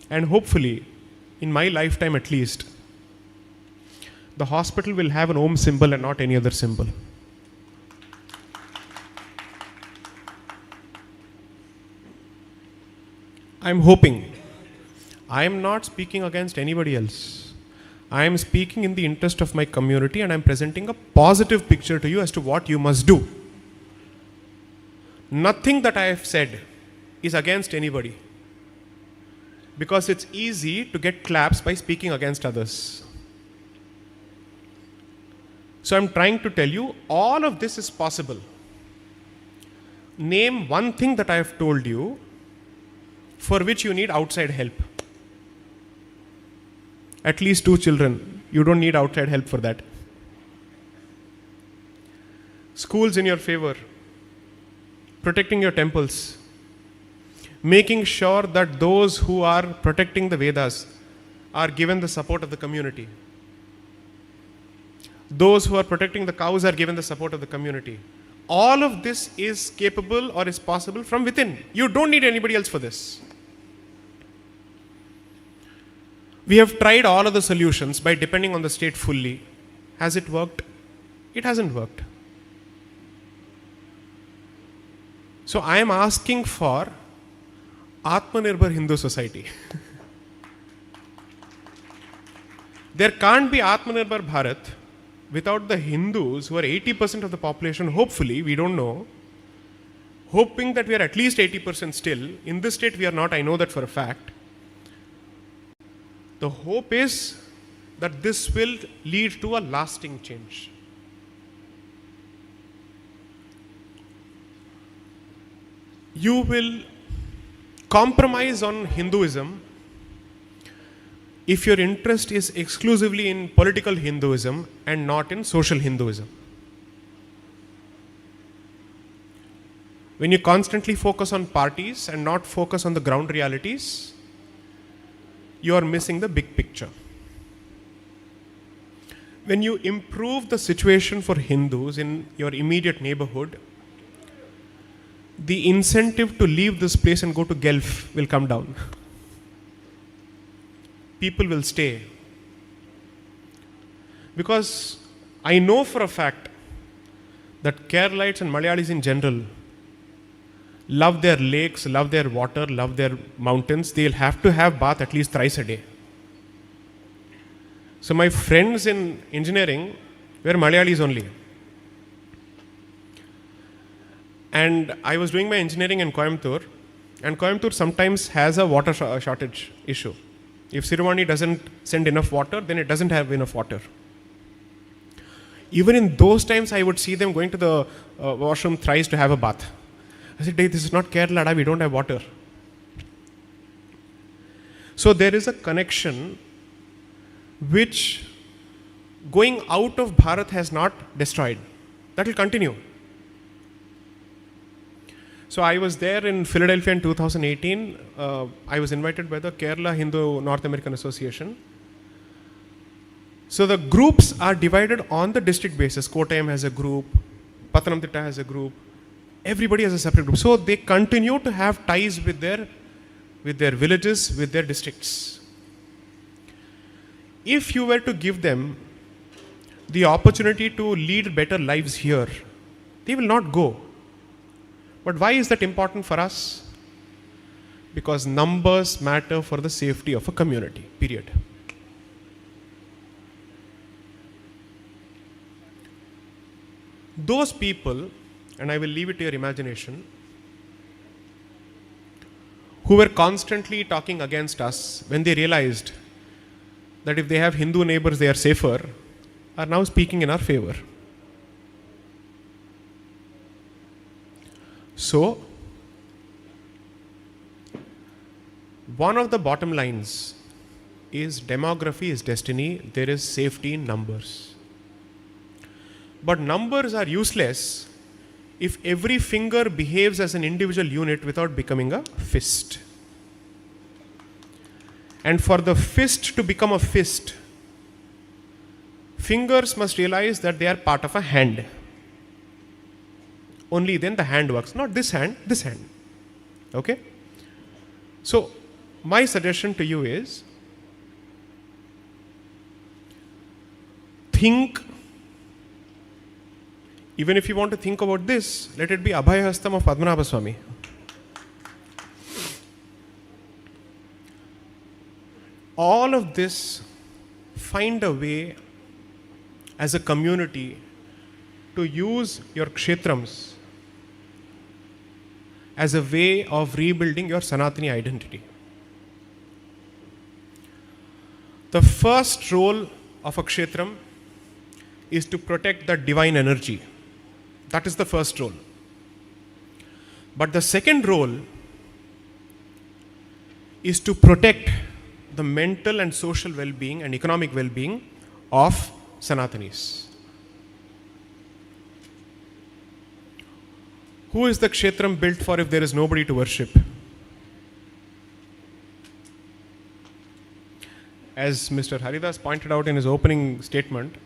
And hopefully, in my lifetime at least, the hospital will have an Om symbol and not any other symbol. I'm hoping. I am not speaking against anybody else. I am speaking in the interest of my community, and I am presenting a positive picture to you as to what you must do. Nothing that I have said is against anybody, because it's easy to get claps by speaking against others. So I'm trying to tell you, all of this is possible. Name one thing that I have told you for which you need outside help. at least 2 children. You don't need outside help for that. Schools in your favor, protecting your temples, making sure that those who are protecting the Vedas are given the support of the community. Those who are protecting the cows are given the support of the community. All of this is capable or is possible from within. You don't need anybody else for this. We have tried all of the solutions by depending on the state fully. Has it worked? It hasn't worked. So I am asking for Atmanirbhar Hindu society. There can't be Atmanirbhar Bharat without the Hindus, who are 80% of the population, hopefully, we don't know, hoping that we are at least 80% still. In this state, we are not, I know that for a fact. The hope is that this will lead to a lasting change. You will compromise on Hinduism if your interest is exclusively in political Hinduism and not in social Hinduism. When you constantly focus on parties and not focus on the ground realities, you are missing the big picture. When you improve the situation for Hindus in your immediate neighborhood, the incentive to leave this place and go to Guelph will come down. People will stay. Because I know for a fact that Keralites and Malayalis in general love their lakes, love their water, love their mountains. They'll have to have bath at least thrice a day. So my friends in engineering were Malayalis only. And I was doing my engineering in Coimbatore, and Coimbatore sometimes has a water shortage issue. If Siruvani doesn't send enough water, then it doesn't have enough water. Even in those times, I would see them going to the washroom thrice to have a bath. I said, hey, this is not Kerala, we don't have water. So there is a connection which going out of Bharat has not destroyed. That will continue. So I was there in Philadelphia in 2018. I was invited by the Kerala Hindu North American Association. So the groups are divided on the district basis. Kottayam has a group, Pathanamthitta has a group, everybody has a separate group. So they continue to have ties with their villages, with their districts. If you were to give them the opportunity to lead better lives here, they will not go. But why is that important for us? Because numbers matter for the safety of a community, period. Those people, and I will leave it to your imagination, who were constantly talking against us when they realized that if they have Hindu neighbors they are safer, are now speaking in our favor. So, one of the bottom lines is demography is destiny, there is safety in numbers. But numbers are useless if every finger behaves as an individual unit without becoming a fist. And for the fist to become a fist, fingers must realize that they are part of a hand. Only then the hand works, not this hand, this hand. Okay? So, my suggestion to you is, think, even if you want to think about this, let it be Abhayahastam of Padmanabha Swami. All of this, find a way as a community to use your kshetrams as a way of rebuilding your Sanatani identity. The first role of a kshetram is to protect the divine energy. That is the first role. But the second role is to protect the mental and social well-being and economic well-being of Sanatanis. Who is the kshetram built for if there is nobody to worship? As Mr. Haridas pointed out in his opening statement,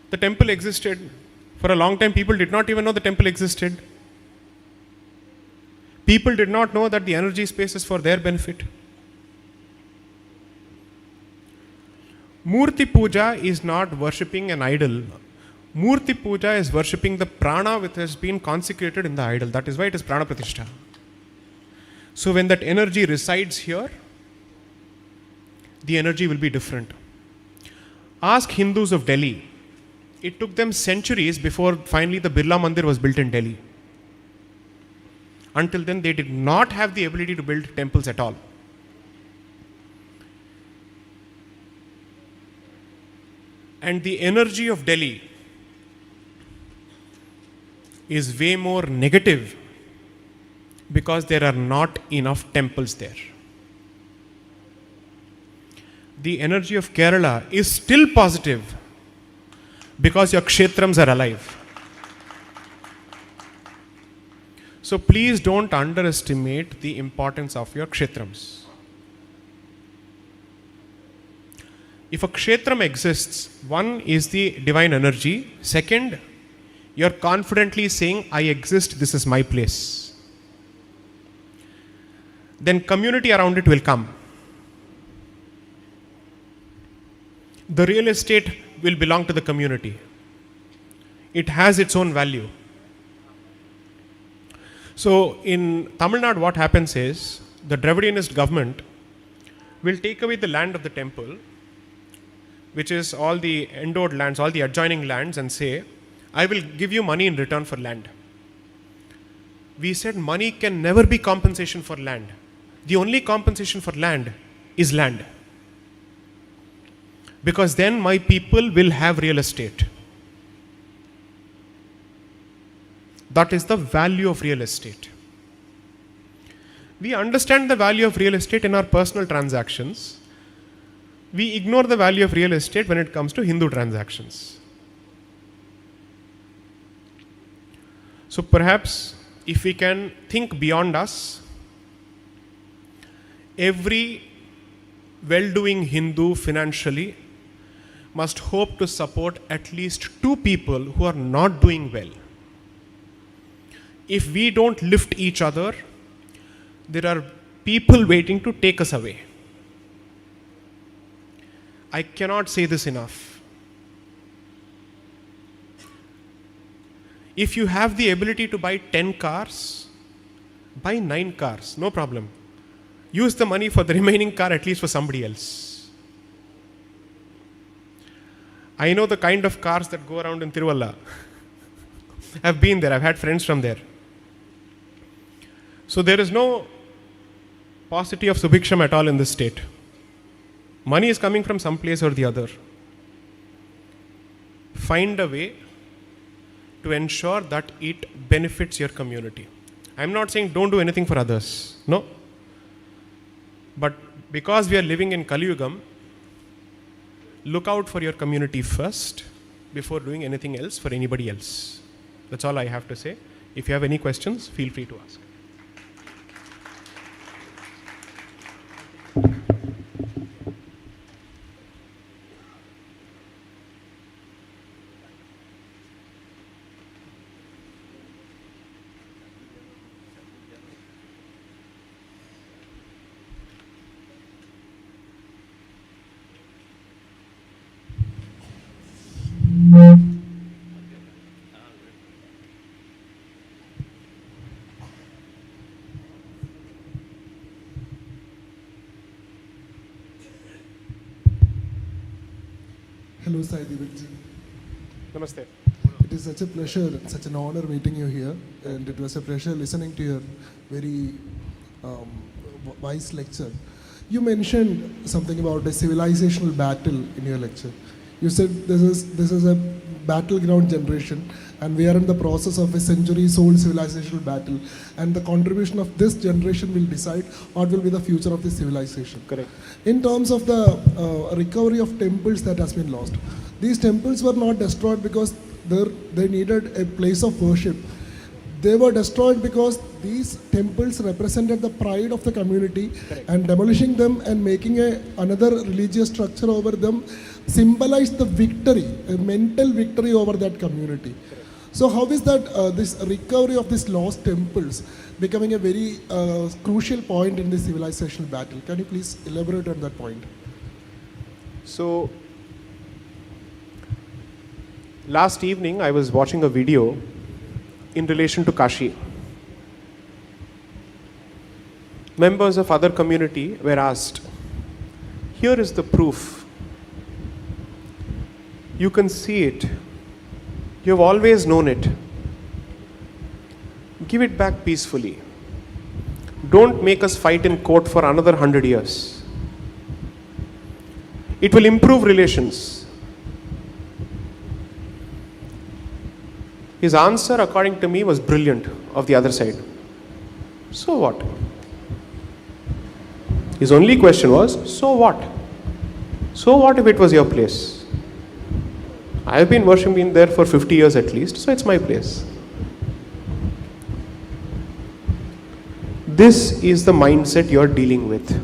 the temple existed. For a long time, people did not even know the temple existed. People did not know that the energy space is for their benefit. Murti Puja is not worshipping an idol. Murti Puja is worshipping the prana which has been consecrated in the idol. That is why it is prana pratishtha. So when that energy resides here, the energy will be different. Ask Hindus of Delhi. It took them centuries before finally the Birla Mandir was built in Delhi. Until then, they did not have the ability to build temples at all. And the energy of Delhi is way more negative because there are not enough temples there. The energy of Kerala is still positive because your kshetrams are alive. So please don't underestimate the importance of your kshetrams. If a kshetram exists, one is the divine energy. Second, you're confidently saying, I exist, this is my place. Then community around it will come. The real estate will belong to the community. It has its own value. So in Tamil Nadu, what happens is the Dravidianist government will take away the land of the temple, which is all the endowed lands, all the adjoining lands, and say, I will give you money in return for land. We said money can never be compensation for land. The only compensation for land is land. Because then my people will have real estate. That is the value of real estate. We understand the value of real estate in our personal transactions. We ignore the value of real estate when it comes to Hindu transactions. So perhaps if we can think beyond us, every well-doing Hindu financially must hope to support at least 2 people who are not doing well. If we don't lift each other, there are people waiting to take us away. I cannot say this enough. If you have the ability to buy 10 cars, buy 9 cars, no problem. Use the money for the remaining car at least for somebody else. I know the kind of cars that go around in Tiruvalla. I've been there, I've had friends from there. So there is no paucity of subhiksham at all in this state. Money is coming from some place or the other. Find a way to ensure that it benefits your community. I'm not saying don't do anything for others. No. But because we are living in Kali Yugam, look out for your community first before doing anything else for anybody else. That's all I have to say. If you have any questions, feel free to ask. Hello, Sai Deepakji. Namaste. It is such a pleasure, such an honor meeting you here, and it was a pleasure listening to your very wise lecture. You mentioned something about a civilizational battle in your lecture. You said this is a battleground generation, and we are in the process of a centuries-old civilizational battle. And the contribution of this generation will decide what will be the future of this civilization. Correct. In terms of the recovery of temples that has been lost, these temples were not destroyed because they needed a place of worship. They were destroyed because these temples represented the pride of the community. Correct. And demolishing them and making another religious structure over them symbolized the victory, a mental victory over that community. Correct. So how is that this recovery of these lost temples becoming a very crucial point in this civilizational battle? Can you please elaborate on that point? So, last evening I was watching a video in relation to Kashi. Members of other community were asked, here is the proof. You can see it. You have always known it. Give it back peacefully. Don't make us fight in court for another 100 years. It will improve relations. His answer, according to me, was brilliant of the other side. So what? His only question was, so what? So what if it was your place? I have been worshipping there for 50 years at least, so it's my place. This is the mindset you're dealing with.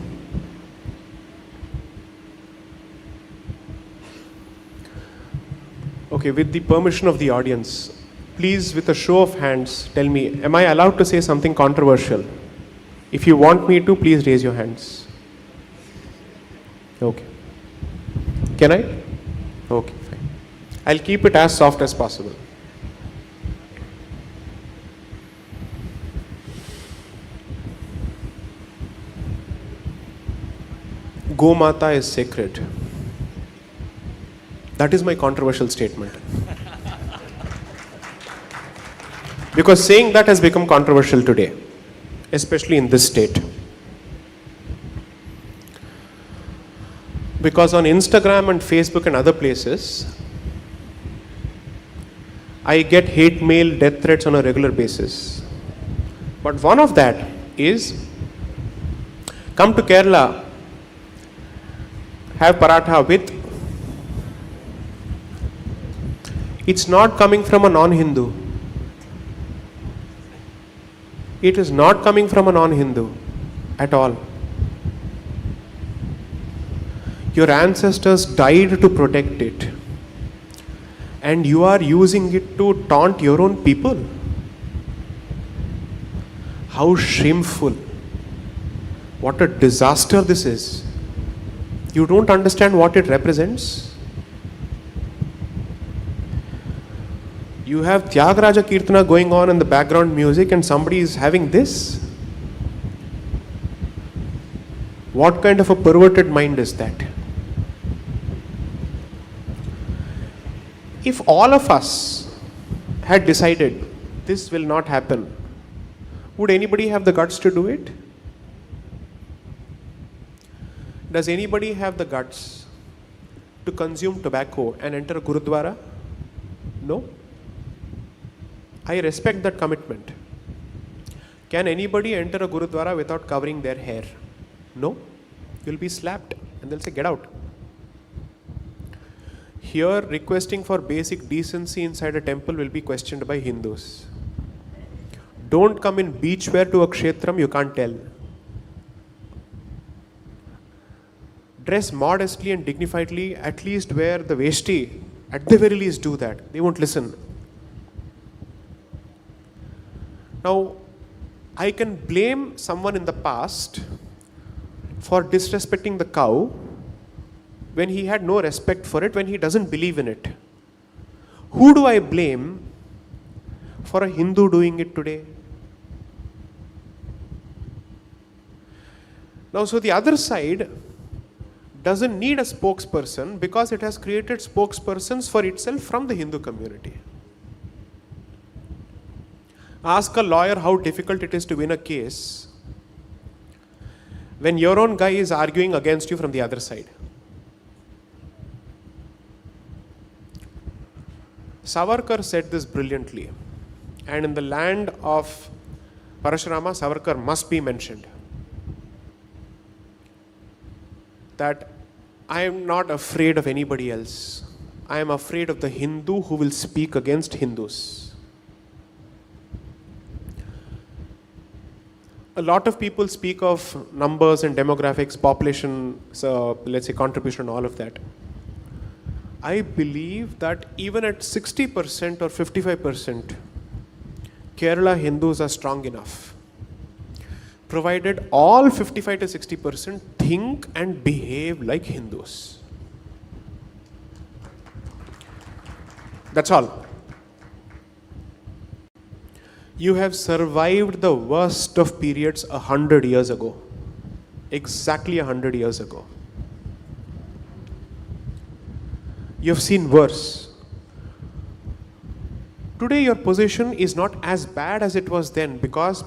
Okay, with the permission of the audience, please, with a show of hands, tell me, am I allowed to say something controversial? If you want me to, please raise your hands. Okay. Can I? Okay, fine. I'll keep it as soft as possible. Gomata is sacred. That is my controversial statement. Because saying that has become controversial today, especially in this state. Because on Instagram and Facebook and other places, I get hate mail, death threats on a regular basis. But one of that is, come to Kerala, have paratha with. It's not coming from a non-Hindu. It is not coming from a non-Hindu at all. Your ancestors died to protect it. And you are using it to taunt your own people. How shameful. What a disaster this is. You don't understand what it represents. You have Tyagaraja Kirtana going on in the background music and somebody is having this. What kind of a perverted mind is that? If all of us had decided this will not happen, would anybody have the guts to do it? Does anybody have the guts to consume tobacco and enter a Gurudwara? No. I respect that commitment. Can anybody enter a Gurudwara without covering their hair? No. You'll be slapped and they'll say, get out. Here, requesting for basic decency inside a temple will be questioned by Hindus. Don't come in beach wear to a kshetram, you can't tell. Dress modestly and dignifiedly, at least wear the veshti. At the very least do that. They won't listen. Now, I can blame someone in the past for disrespecting the cow when he had no respect for it, when he doesn't believe in it. Who do I blame for a Hindu doing it today? Now, so the other side doesn't need a spokesperson because it has created spokespersons for itself from the Hindu community. Ask a lawyer how difficult it is to win a case when your own guy is arguing against you from the other side. Savarkar said this brilliantly, and in the land of Parashurama, Savarkar must be mentioned. That I am not afraid of anybody else. I am afraid of the Hindu who will speak against Hindus. A lot of people speak of numbers and demographics, population, so let's say contribution, all of that. I believe that even at 60% or 55%, Kerala Hindus are strong enough, provided all 55 to 60% think and behave like Hindus. That's all. You have survived the worst of periods 100 years ago. Exactly 100 years ago. You've seen worse. Today your position is not as bad as it was then because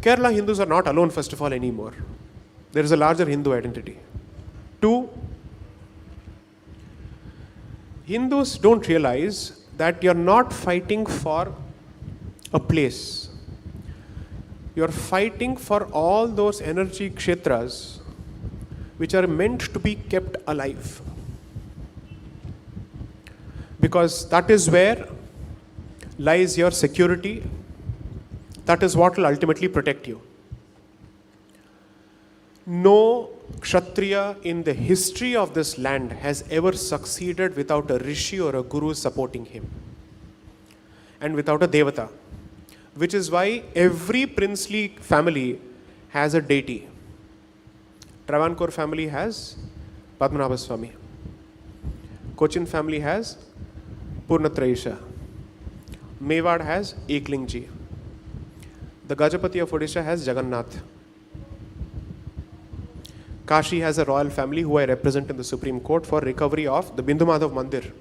Kerala Hindus are not alone, first of all, anymore. There is a larger Hindu identity. Two, Hindus don't realize that you're not fighting for a place. You're fighting for all those energy kshetras which are meant to be kept alive. Because that is where lies your security. That is what will ultimately protect you. No Kshatriya in the history of this land has ever succeeded without a rishi or a guru supporting him. And without a devata. Which is why every princely family has a deity. Travancore family has Padmanabha Swami. Cochin family has Purnatrayisha. Mewad has Eklingji. The Gajapati of Odisha has Jagannath. Kashi has a royal family who I represent in the Supreme Court for recovery of the Bindu Madhav Mandir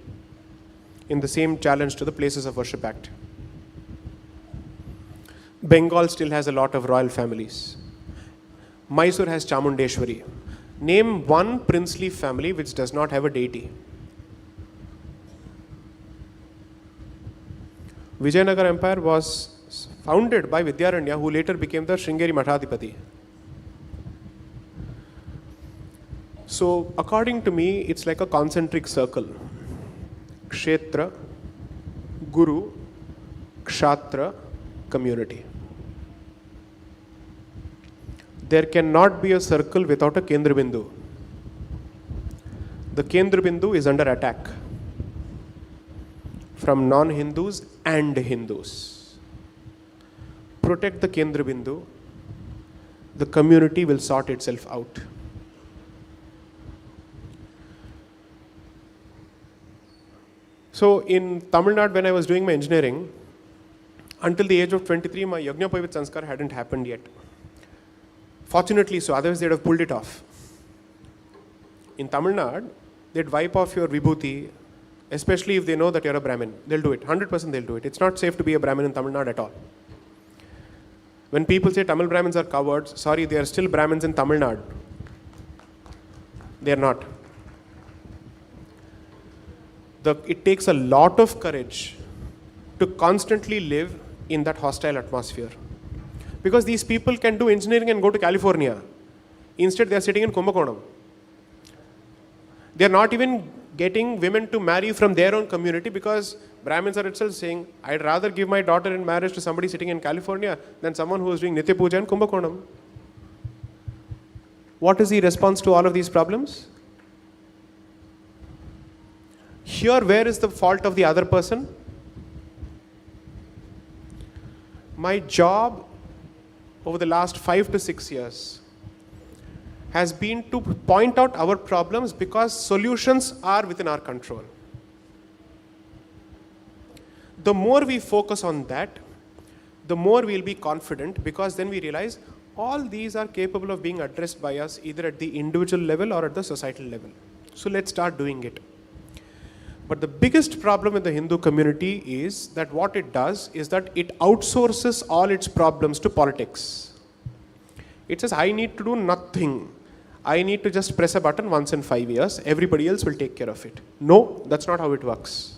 in the same challenge to the Places of Worship Act. Bengal still has a lot of royal families. Mysore has Chamundeshwari. Name one princely family which does not have a deity. Vijayanagar Empire was founded by Vidyaranya, who later became the Sringeri Mathadipati. So, according to me, it's like a concentric circle. Kshetra, Guru, Kshatra, community. There cannot be a circle without a Kendra Bindu. The Kendra Bindu is under attack from non-Hindus and Hindus. Protect the Kendra Bindu, the community will sort itself out. So in Tamil Nadu, when I was doing my engineering, until the age of 23, my Yajnapoivit Sanskar hadn't happened yet. Fortunately so, otherwise they'd have pulled it off. In Tamil Nadu, they'd wipe off your vibhuti, especially if they know that you're a Brahmin. They'll do it, 100% they'll do it. It's not safe to be a Brahmin in Tamil Nadu at all. When people say Tamil Brahmins are cowards, sorry, they are still Brahmins in Tamil Nadu. They are not. It takes a lot of courage to constantly live in that hostile atmosphere. Because these people can do engineering and go to California. Instead, they are sitting in Kumbakonam. They are not even getting women to marry from their own community because Brahmins are itself saying, I'd rather give my daughter in marriage to somebody sitting in California than someone who is doing Nitya Puja in Kumbakonam. What is the response to all of these problems? Here, where is the fault of the other person? My job over the last 5 to 6 years has been to point out our problems because solutions are within our control. The more we focus on that, the more we'll be confident because then we realize all these are capable of being addressed by us either at the individual level or at the societal level. So let's start doing it. But the biggest problem in the Hindu community is that what it does is that it outsources all its problems to politics. It says, I need to do nothing. I need to just press a button once in 5 years, everybody else will take care of it. No, that's not how it works.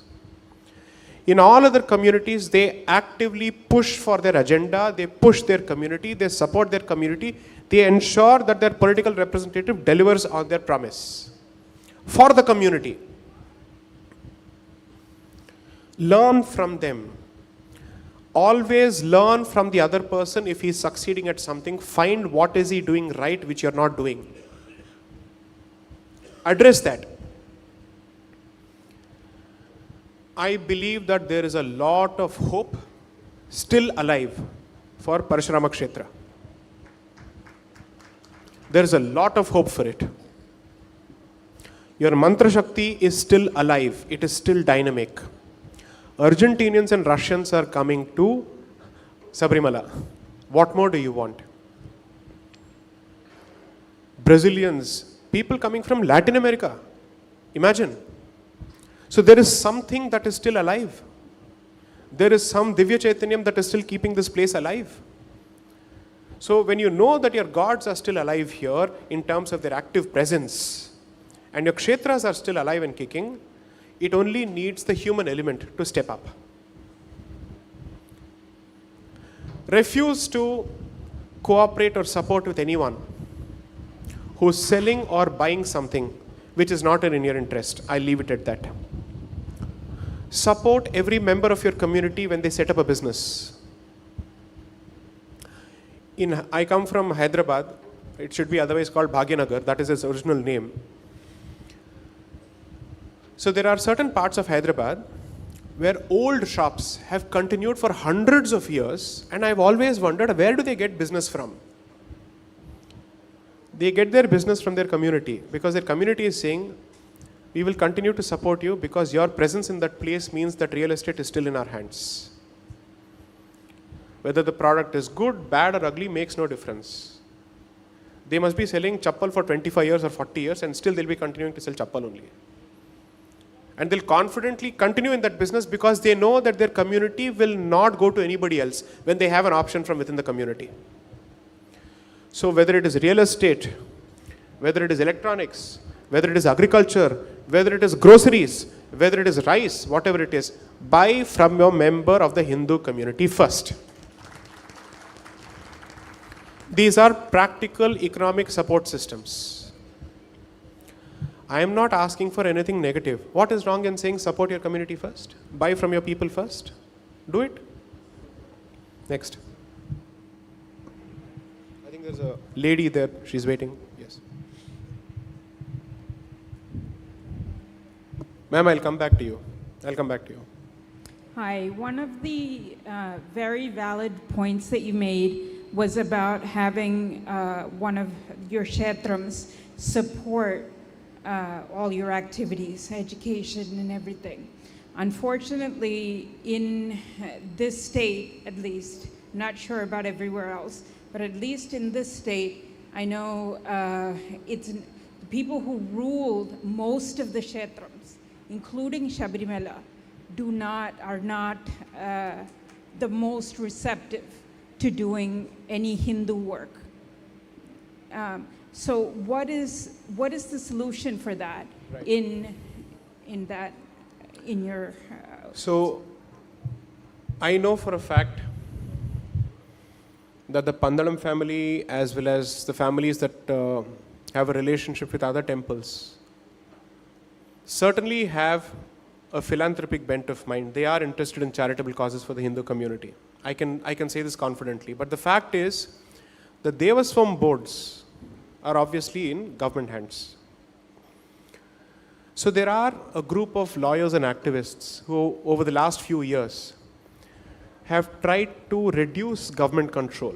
In all other communities, they actively push for their agenda, they push their community, they support their community, they ensure that their political representative delivers on their promise for the community. Learn from them. Always learn from the other person. If he's succeeding at something, find what is he doing right which you're not doing. Address that. I believe that there is a lot of hope still alive for Parashurama Kshetra. There is a lot of hope for it. Your Mantra Shakti is still alive. It is still dynamic. Argentinians and Russians are coming to Sabrimala. What more do you want? Brazilians, people coming from Latin America. Imagine. So there is something that is still alive. There is some Divya Chaitanyam that is still keeping this place alive. So when you know that your gods are still alive here in terms of their active presence, and your kshetras are still alive and kicking, it only needs the human element to step up. Refuse to cooperate or support with anyone who's selling or buying something which is not in your interest. I leave it at that. Support every member of your community when they set up a business. I come from Hyderabad. It should be otherwise called Bhagyanagar. That is its original name. So there are certain parts of Hyderabad where old shops have continued for hundreds of years, and I've always wondered, where do they get business from? They get their business from their community, because their community is saying, we will continue to support you because your presence in that place means that real estate is still in our hands. Whether the product is good, bad or ugly makes no difference. They must be selling chappal for 25 years or 40 years and still they'll be continuing to sell chappal only. And they'll confidently continue in that business because they know that their community will not go to anybody else when they have an option from within the community. So whether it is real estate, whether it is electronics, whether it is agriculture, whether it is groceries, whether it is rice, whatever it is, buy from your member of the Hindu community first. These are practical economic support systems. I am not asking for anything negative. What is wrong in saying support your community first? Buy from your people first? Do it. Next. I think there's a lady there. She's waiting. Yes. Ma'am, I'll come back to you. Hi. One of the very valid points that you made was about having one of your kshetrams support all your activities, education and everything. Unfortunately, in this state, at least, not sure about everywhere else, but at least in this state, I know it's the people who ruled most of the kshetrams, including Sabrimala, are not the most receptive to doing any Hindu work. So what is the solution for that? Right. in your So I know for a fact that the Pandalam family, as well as the families that have a relationship with other temples, certainly have a philanthropic bent of mind. They are interested in charitable causes for the Hindu community. I can say this confidently. But the fact is, the Devaswam boards are obviously in government hands. So there are a group of lawyers and activists who, over the last few years, have tried to reduce government control,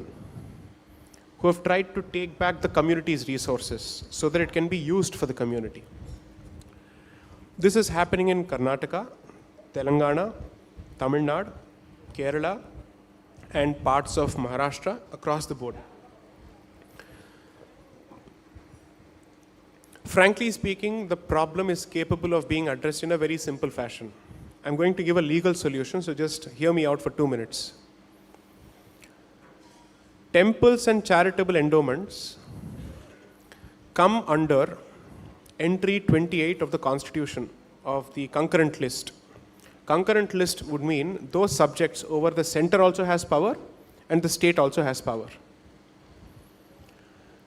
who have tried to take back the community's resources so that it can be used for the community. This is happening in Karnataka, Telangana, Tamil Nadu, Kerala, and parts of Maharashtra across the board. Frankly speaking, the problem is capable of being addressed in a very simple fashion. I'm going to give a legal solution, so just hear me out for 2 minutes. Temples and charitable endowments come under entry 28 of the Constitution of the concurrent list. Concurrent list would mean those subjects over the center also has power and the state also has power.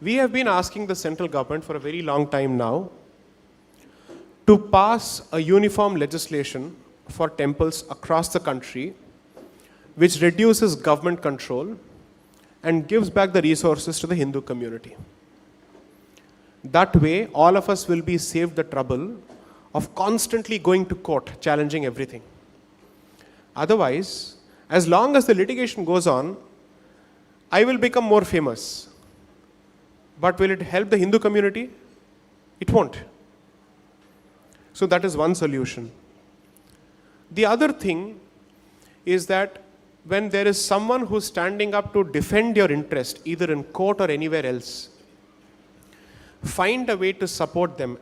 We have been asking the central government for a very long time now to pass a uniform legislation for temples across the country which reduces government control and gives back the resources to the Hindu community. That way, all of us will be saved the trouble of constantly going to court, challenging everything. Otherwise, as long as the litigation goes on, I will become more famous. But will it help the Hindu community? It won't. So that is one solution. The other thing is that when there is someone who's standing up to defend your interest, either in court or anywhere else, find a way to support them.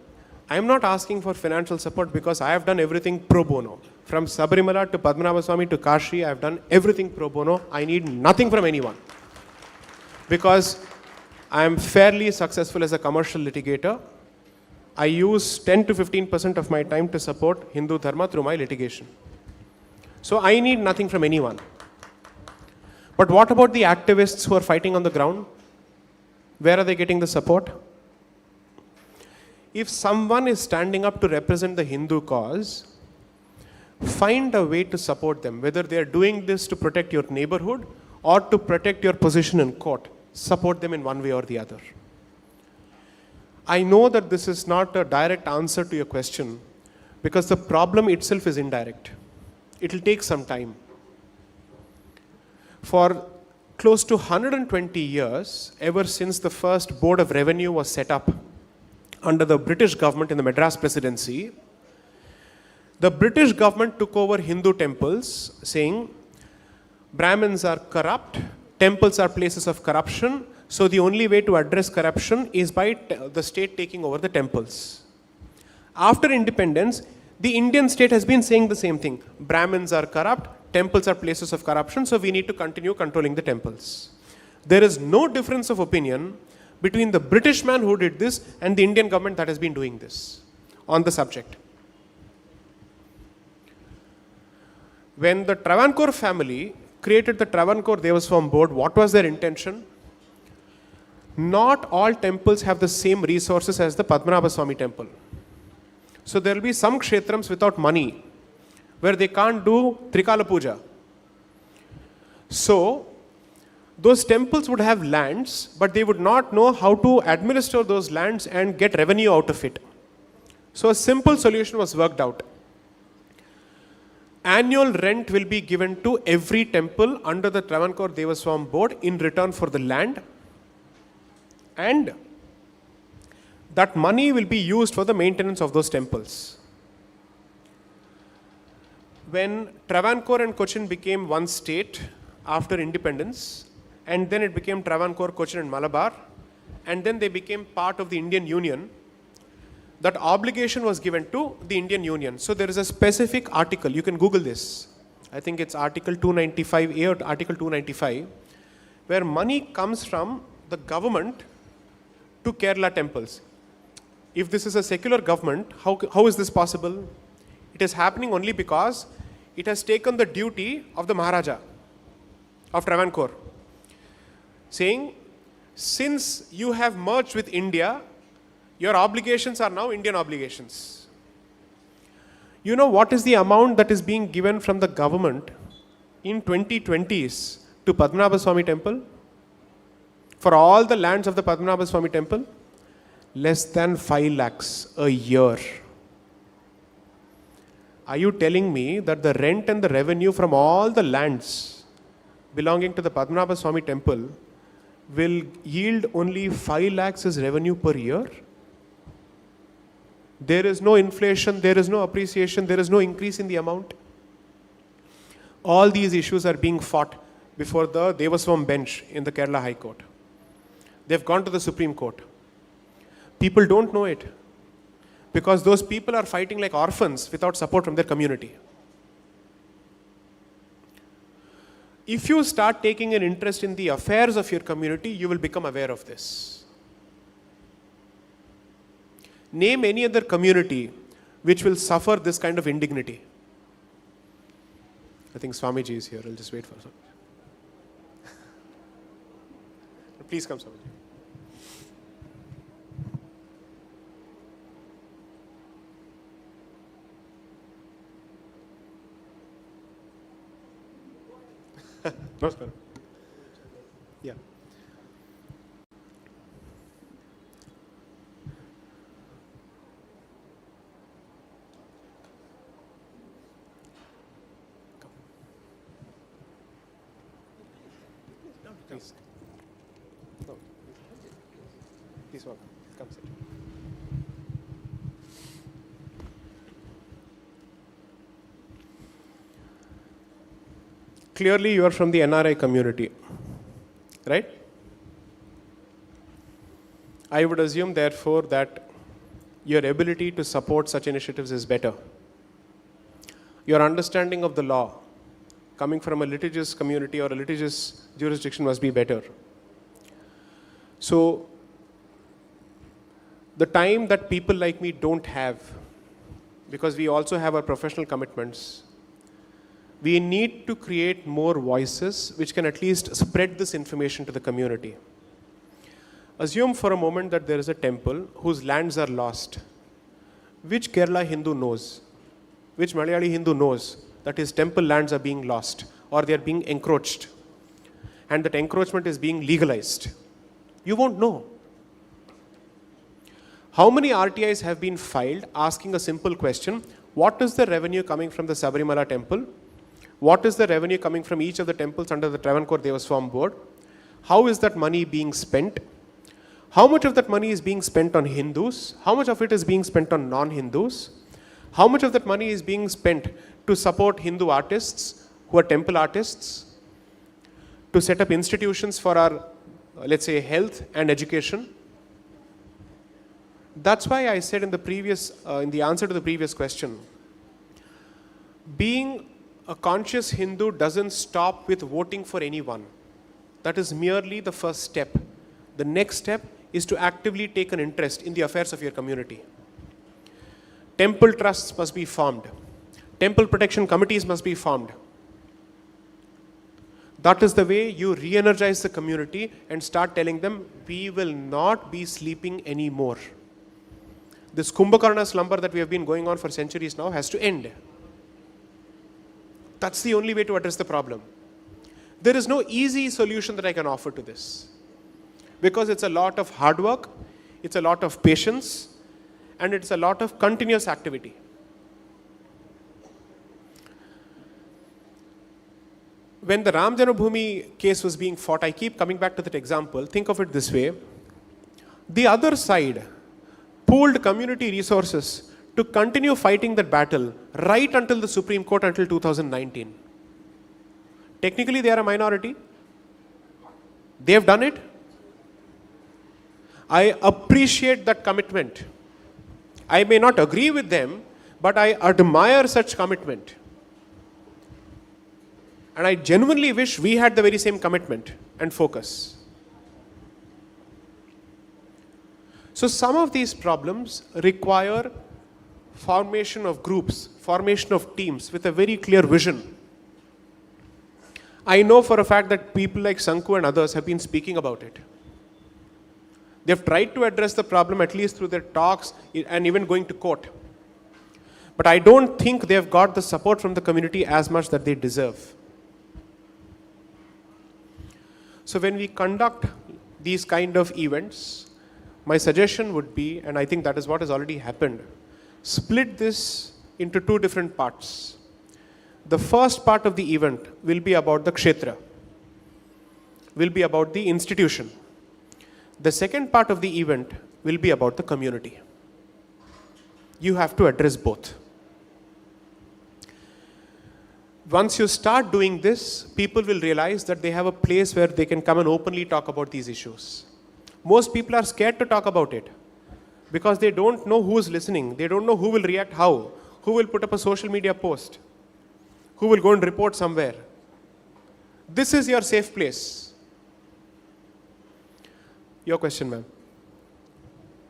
I am not asking for financial support because I have done everything pro bono. From Sabarimala to Padmanabha Swami to Kashi, I have done everything pro bono. I need nothing from anyone. Because I am fairly successful as a commercial litigator. I use 10 to 15% of my time to support Hindu Dharma through my litigation. So I need nothing from anyone. But what about the activists who are fighting on the ground? Where are they getting the support? If someone is standing up to represent the Hindu cause, find a way to support them, whether they are doing this to protect your neighborhood or to protect your position in court. Support them in one way or the other. I know that this is not a direct answer to your question because the problem itself is indirect. It will take some time. For close to 120 years, ever since the first Board of Revenue was set up under the British government in the Madras Presidency, the British government took over Hindu temples saying, Brahmins are corrupt, temples are places of corruption, so the only way to address corruption is by the state taking over the temples. After independence, the Indian state has been saying the same thing. Brahmins are corrupt, temples are places of corruption, so we need to continue controlling the temples. There is no difference of opinion between the British man who did this and the Indian government that has been doing this on the subject. When the Travancore family created the Travancore Devaswam Board, what was their intention? Not all temples have the same resources as the Padmanabha Swami temple. So there will be some kshetrams without money, where they can't do Trikala Puja. So those temples would have lands, but they would not know how to administer those lands and get revenue out of it. So a simple solution was worked out. Annual rent will be given to every temple under the Travancore Devaswam Board in return for the land, and that money will be used for the maintenance of those temples. When Travancore and Cochin became one state after independence, and then it became Travancore, Cochin and Malabar, and then they became part of the Indian Union, that obligation was given to the Indian Union. So there is a specific article, you can Google this. I think it's Article 295A or Article 295, where money comes from the government to Kerala temples. If this is a secular government, how is this possible? It is happening only because it has taken the duty of the Maharaja of Travancore, saying, since you have merged with India, your obligations are now Indian obligations. You know what is the amount that is being given from the government in 2020s to Padmanabha Swami temple? For all the lands of the Padmanabha Swami temple? Less than 5 lakhs a year. Are you telling me that the rent and the revenue from all the lands belonging to the Padmanabha Swami temple will yield only 5 lakhs as revenue per year? There is no inflation, there is no appreciation, there is no increase in the amount. All these issues are being fought before the Devaswam bench in the Kerala High Court. They've gone to the Supreme Court. People don't know it because those people are fighting like orphans without support from their community. If you start taking an interest in the affairs of your community, you will become aware of this. Name any other community which will suffer this kind of indignity. I think Swamiji is here. I'll just wait for a second. Please come, Swamiji. Namaskar. Yeah. Please. No. Please walk. Come sit. Clearly, you are from the NRI community, right? I would assume, therefore, that your ability to support such initiatives is better. Your understanding of the law, coming from a litigious community or a litigious jurisdiction, must be better. So, the time that people like me don't have, because we also have our professional commitments, we need to create more voices which can at least spread this information to the community. Assume for a moment that there is a temple whose lands are lost. Which Kerala Hindu knows, which Malayali Hindu knows that his temple lands are being lost or they are being encroached and that encroachment is being legalized? You won't know. How many RTIs have been filed asking a simple question: what is the revenue coming from the Sabarimala temple? What is the revenue coming from each of the temples under the Travancore Devaswam board? How is that money being spent? How much of that money is being spent on Hindus? How much of it is being spent on non-Hindus? How much of that money is being spent to support Hindu artists who are temple artists? To set up institutions for our, let's say, health and education? That's why I said in the answer to the previous question, being a conscious Hindu doesn't stop with voting for anyone. That is merely the first step. The next step is to actively take an interest in the affairs of your community. Temple trusts must be formed. Temple protection committees must be formed. That is the way you re-energize the community and start telling them, we will not be sleeping anymore. This Kumbhakarna slumber that we have been going on for centuries now has to end. That's the only way to address the problem. There is no easy solution that I can offer to this, because it's a lot of hard work, it's a lot of patience, and it's a lot of continuous activity. When the Ram Janmabhoomi case was being fought, I keep coming back to that example. Think of it this way. The other side pooled community resources to continue fighting that battle right until the Supreme Court, until 2019. Technically, they are a minority. They have done it. I appreciate that commitment. I may not agree with them, but I admire such commitment. And I genuinely wish we had the very same commitment and focus. So some of these problems require formation of groups, formation of teams with a very clear vision. I know for a fact that people like Sanku and others have been speaking about it. They've tried to address the problem, at least through their talks and even going to court. But I don't think they've got the support from the community as much that they deserve. So when we conduct these kind of events, my suggestion would be, and I think that is what has already happened, split this into two different parts. The first part of the event will be about the kshetra, will be about the institution. The second part of the event will be about the community. You have to address both. Once you start doing this, people will realize that they have a place where they can come and openly talk about these issues. Most people are scared to talk about it because they don't know who is listening. They don't know who will react how, who will put up a social media post, who will go and report somewhere. This is your safe place. Your question, ma'am.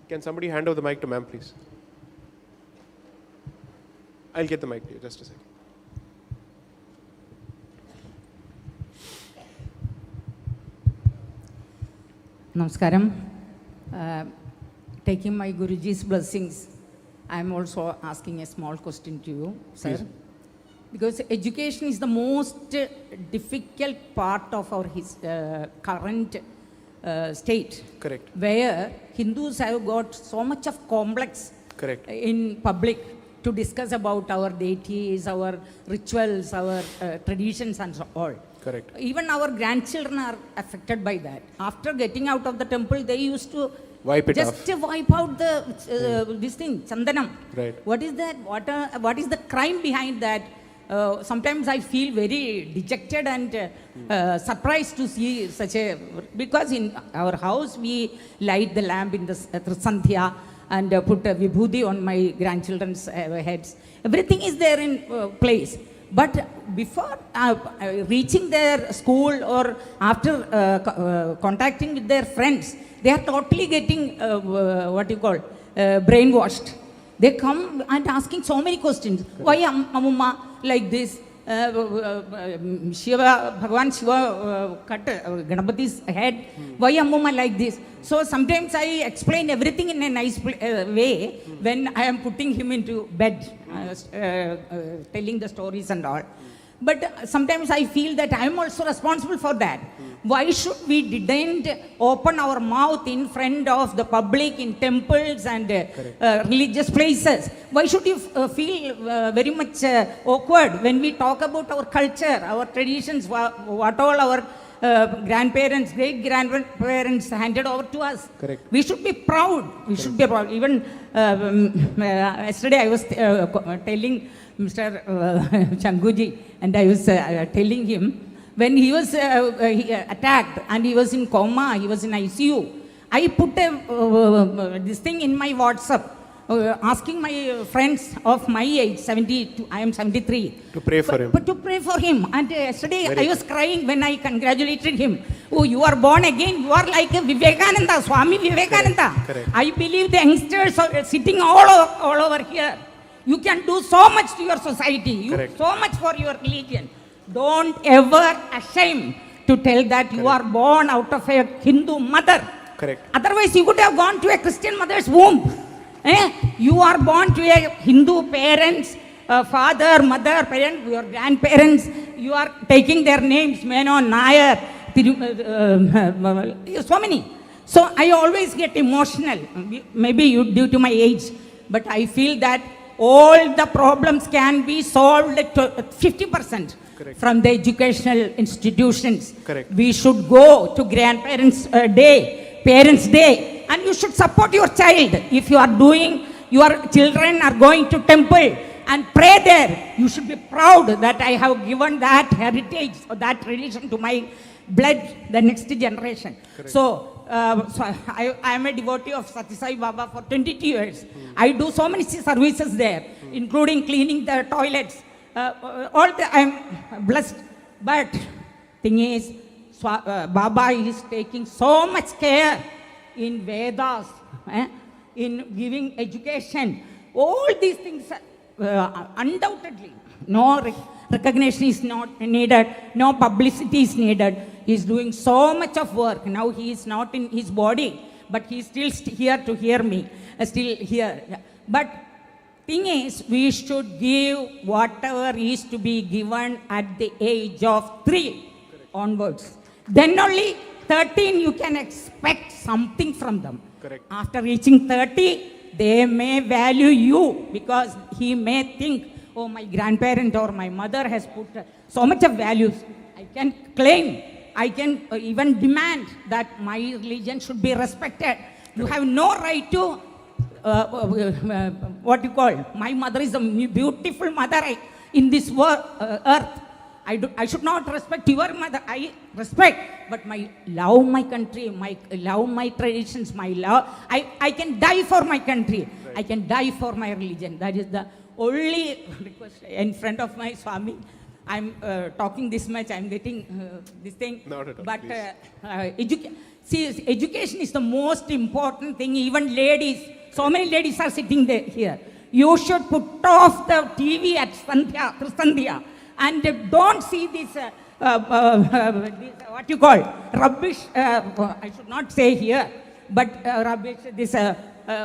Can somebody hand over the mic to ma'am, please? I'll get the mic to you, just a second. Namaskaram. Taking my Guruji's blessings, I am also asking a small question to you, sir. Please. Because education is the most difficult part of our current state. Correct. Where Hindus have got so much of complex Correct. in public to discuss about our deities, our rituals, our traditions and so all. Correct. Even our grandchildren are affected by that. After getting out of the temple, they used to Wipe it just wipe out the this thing, chandanam. Right. What is that? What is the crime behind that? Sometimes I feel very dejected and surprised to see such a, because in our house we light the lamp in the Sandhya and put a vibhuti on my grandchildren's heads. Everything is there in place. But before reaching their school or after contacting with their friends, they are totally getting brainwashed. They come and asking so many questions. Why Amumma like this? Shiva, Bhagavan Shiva cut Ganapati's head. Why Amumma like this? So sometimes I explain everything in a nice way when I am putting him into bed, telling the stories and all. But sometimes I feel that I am also responsible for that. Why should we didn't open our mouth in front of the public in temples and religious places? Why should you feel very much awkward when we talk about our culture, our traditions, what all our grandparents, great-grandparents handed over to us? Correct. We should be proud. We should be proud. Even yesterday I was telling Mr. Changuji, and I was telling him, when he was attacked and he was in coma, he was in ICU, I put this thing in my WhatsApp, asking my friends of my age, 72, I am 73. To pray for him. But to pray for him. And yesterday Very I was crying when I congratulated him. Oh, you are born again. You are like a Vivekananda, Swami Vivekananda. Correct. I believe the youngsters are sitting all over here. You can do so much to your society. Correct. So much for your religion. Don't ever ashamed to tell that you are born out of a Hindu mother. Correct. Otherwise, you could have gone to a Christian mother's womb. You are born to a Hindu parents, father, mother, parent, your grandparents. You are taking their names, Menon, Nair, so many. So I always get emotional, maybe due to my age. But I feel that all the problems can be solved at 50%. Correct. From the educational institutions. Correct. We should go to Grandparents' Day, Parents' Day, and you should support your child. If you are doing, your children are going to temple and pray there, you should be proud that I have given that heritage or that tradition to my blood, the next generation. Correct. So I am a devotee of Sathya Sai Baba for 22 years. I do so many services there, including cleaning the toilets. I am blessed. But thing is, Baba is taking so much care in Vedas, in giving education. All these things, undoubtedly, no recognition is not needed, no publicity is needed. He is doing so much of work. Now he is not in his body, but he is still here to hear me, still here. But thing is, we should give whatever is to be given at the age of 3 onwards. Then only 13 you can expect something from them. Correct. After reaching 30, they may value you because he may think, oh, my grandparent or my mother has put so much of values. I can claim, I can even demand that my religion should be respected. You have no right to what you call, my mother is a beautiful mother in this earth. I should not respect your mother. I respect, but love my country, love my traditions, my love. I can die for my country. Right. I can die for my religion. That is the only request in front of my Swami. I'm talking this much. I'm getting this thing. Not at all, but See, education is the most important thing. Even ladies, so many ladies are sitting there here. You should put off the TV at Sandhya, and don't see this, this what you call, rubbish, I should not say here, but rubbish, this,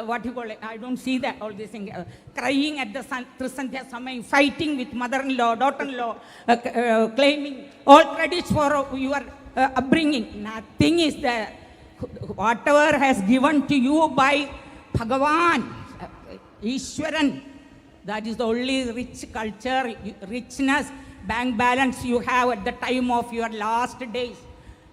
what you call it, I don't see that, all this thing, crying at the Sandhya Samay, fighting with mother-in-law, daughter-in-law, claiming all credits for your upbringing. Nothing is there. Whatever has given to you by Bhagavan, Ishwaran, that is the only rich culture, richness, bank balance you have at the time of your last days.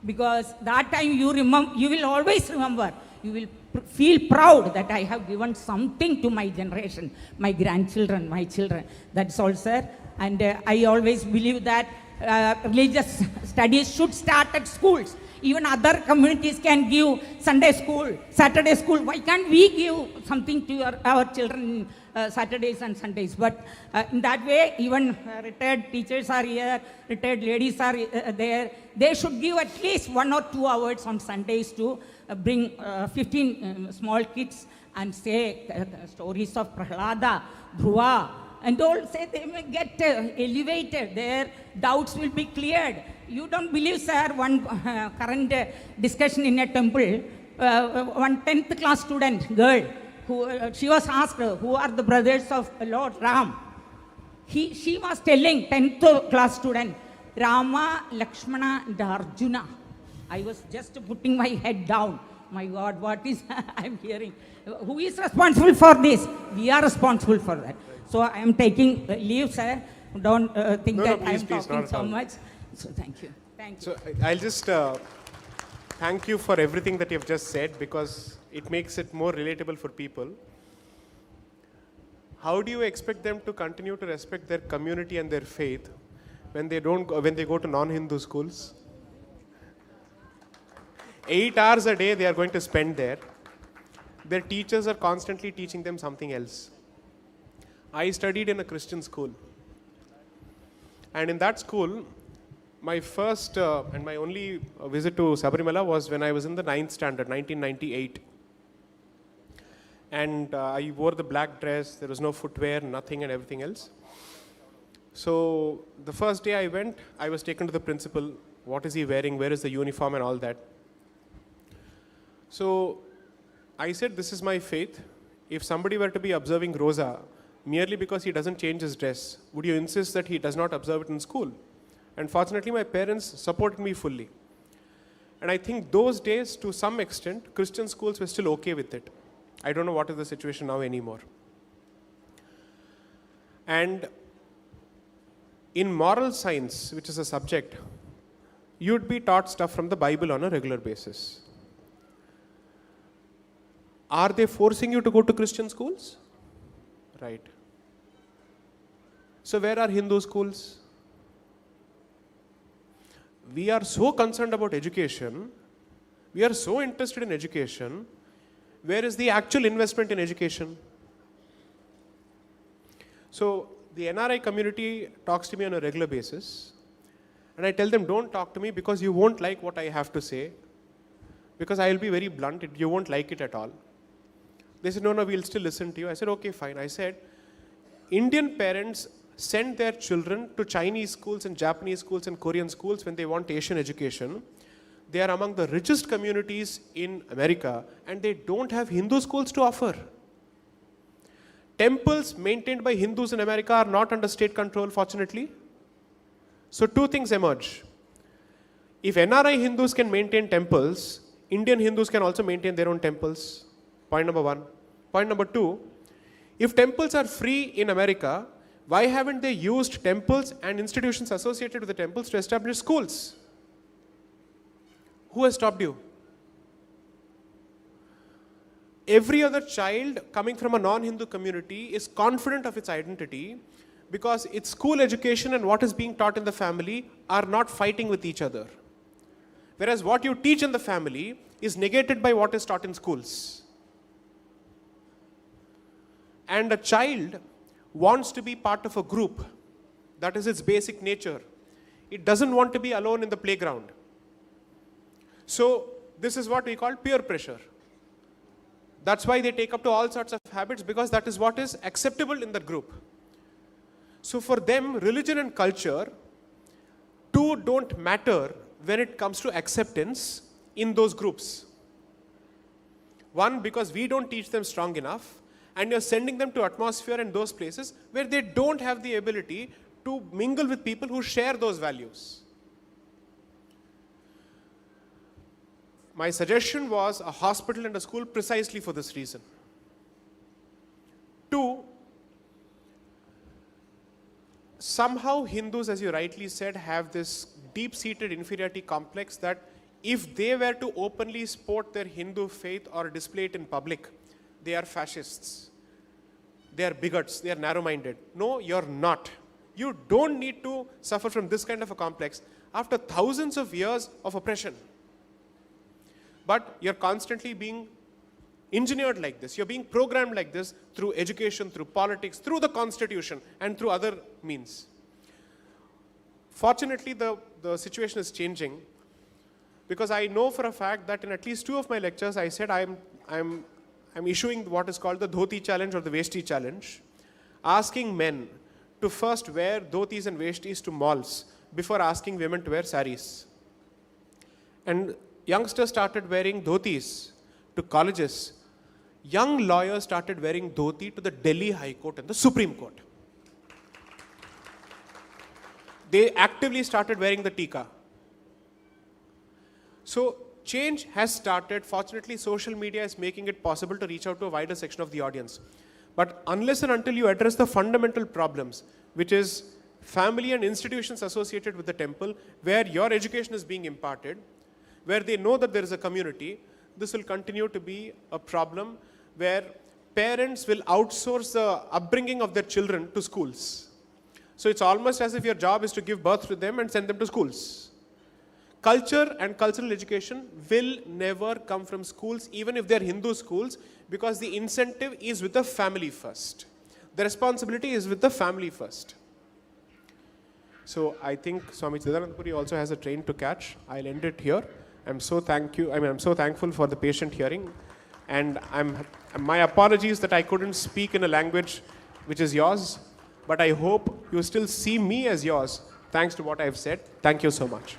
Because that time you will always remember, you will feel proud that I have given something to my generation, my grandchildren, my children. That's all, sir. And I always believe that religious studies should start at schools. Even other communities can give Sunday school, Saturday school. Why can't we give something to our children Saturdays and Sundays? But in that way, even retired teachers are here, retired ladies are there. They should give at least 1 or 2 hours on Sundays to bring 15 small kids and say stories of Prahlada, Dhruva, and all. Say they may get elevated, their doubts will be cleared. You don't believe, sir, one current discussion in a temple, one 10th class student girl, who she was asked, who are the brothers of Lord Ram? She was telling 10th class student, Rama, Lakshmana, and Arjuna. I was just putting my head down. My God, what is I'm hearing? Who is responsible for this? We are responsible for that. So I am taking leave, sir. Don't think that I am talking so much. So thank you. Thank you. So I'll just thank you for everything that you've just said, because it makes it more relatable for people. How do you expect them to continue to respect their community and their faith when they go to non-Hindu schools? 8 hours a day they are going to spend there. Their teachers are constantly teaching them something else. I studied in a Christian school. And in that school, my first and my only visit to Sabarimala was when I was in the 9th standard, 1998. And I wore the black dress, there was no footwear, nothing and everything else. So the first day I went, I was taken to the principal. What is he wearing? Where is the uniform and all that? So I said, this is my faith. If somebody were to be observing Rosa merely because he doesn't change his dress, would you insist that he does not observe it in school? And fortunately, my parents supported me fully. And I think those days, to some extent, Christian schools were still okay with it. I don't know what is the situation now anymore. And in moral science, which is a subject, you'd be taught stuff from the Bible on a regular basis. Are they forcing you to go to Christian schools? Right. So where are Hindu schools? We are so concerned about education. We are so interested in education. Where is the actual investment in education? So the NRI community talks to me on a regular basis. And I tell them, don't talk to me because you won't like what I have to say. Because I will be very blunt, you won't like it at all. They said, no, we'll still listen to you. I said, okay, fine. I said, Indian parents send their children to Chinese schools and Japanese schools and Korean schools when they want Asian education. They are among the richest communities in America, and they don't have Hindu schools to offer. Temples maintained by Hindus in America are not under state control, fortunately. So two things emerge. If NRI Hindus can maintain temples, Indian Hindus can also maintain their own temples. Point number one. Point number two, if temples are free in America, why haven't they used temples and institutions associated with the temples to establish schools? Who has stopped you? Every other child coming from a non-Hindu community is confident of its identity because its school education and what is being taught in the family are not fighting with each other. Whereas what you teach in the family is negated by what is taught in schools. And a child wants to be part of a group. That is its basic nature. It doesn't want to be alone in the playground. So this is what we call peer pressure. That's why they take up to all sorts of habits, because that is what is acceptable in that group. So for them, religion and culture two don't matter when it comes to acceptance in those groups. One, because we don't teach them strong enough, and you're sending them to atmosphere and those places where they don't have the ability to mingle with people who share those values. My suggestion was a hospital and a school precisely for this reason. Two, somehow Hindus, as you rightly said, have this deep-seated inferiority complex that if they were to openly sport their Hindu faith or display it in public, they are fascists, they are bigots, they are narrow-minded. No, you're not. You don't need to suffer from this kind of a complex after thousands of years of oppression. But you're constantly being engineered like this. You're being programmed like this through education, through politics, through the constitution, and through other means. Fortunately, the situation is changing, because I know for a fact that in at least 2 of my lectures, I said I'm issuing what is called the dhoti challenge or the veshti challenge, asking men to first wear dhotis and veshtis to malls before asking women to wear saris. And youngsters started wearing dhotis to colleges. Young lawyers started wearing dhoti to the Delhi High Court and the Supreme Court. They actively started wearing the tikka. So change has started. Fortunately, social media is making it possible to reach out to a wider section of the audience. But unless and until you address the fundamental problems, which is family and institutions associated with the temple, where your education is being imparted, where they know that there is a community, this will continue to be a problem where parents will outsource the upbringing of their children to schools. So it's almost as if your job is to give birth to them and send them to schools. Culture and cultural education will never come from schools, even if they're Hindu schools, because the incentive is with the family first. The responsibility is with the family first. So I think Swami Chidananda Puri also has a train to catch. I'll end it here. I'm so thankful for the patient hearing, and my apologies that I couldn't speak in a language which is yours, but I hope you still see me as yours, thanks to what I've said. Thank you so much.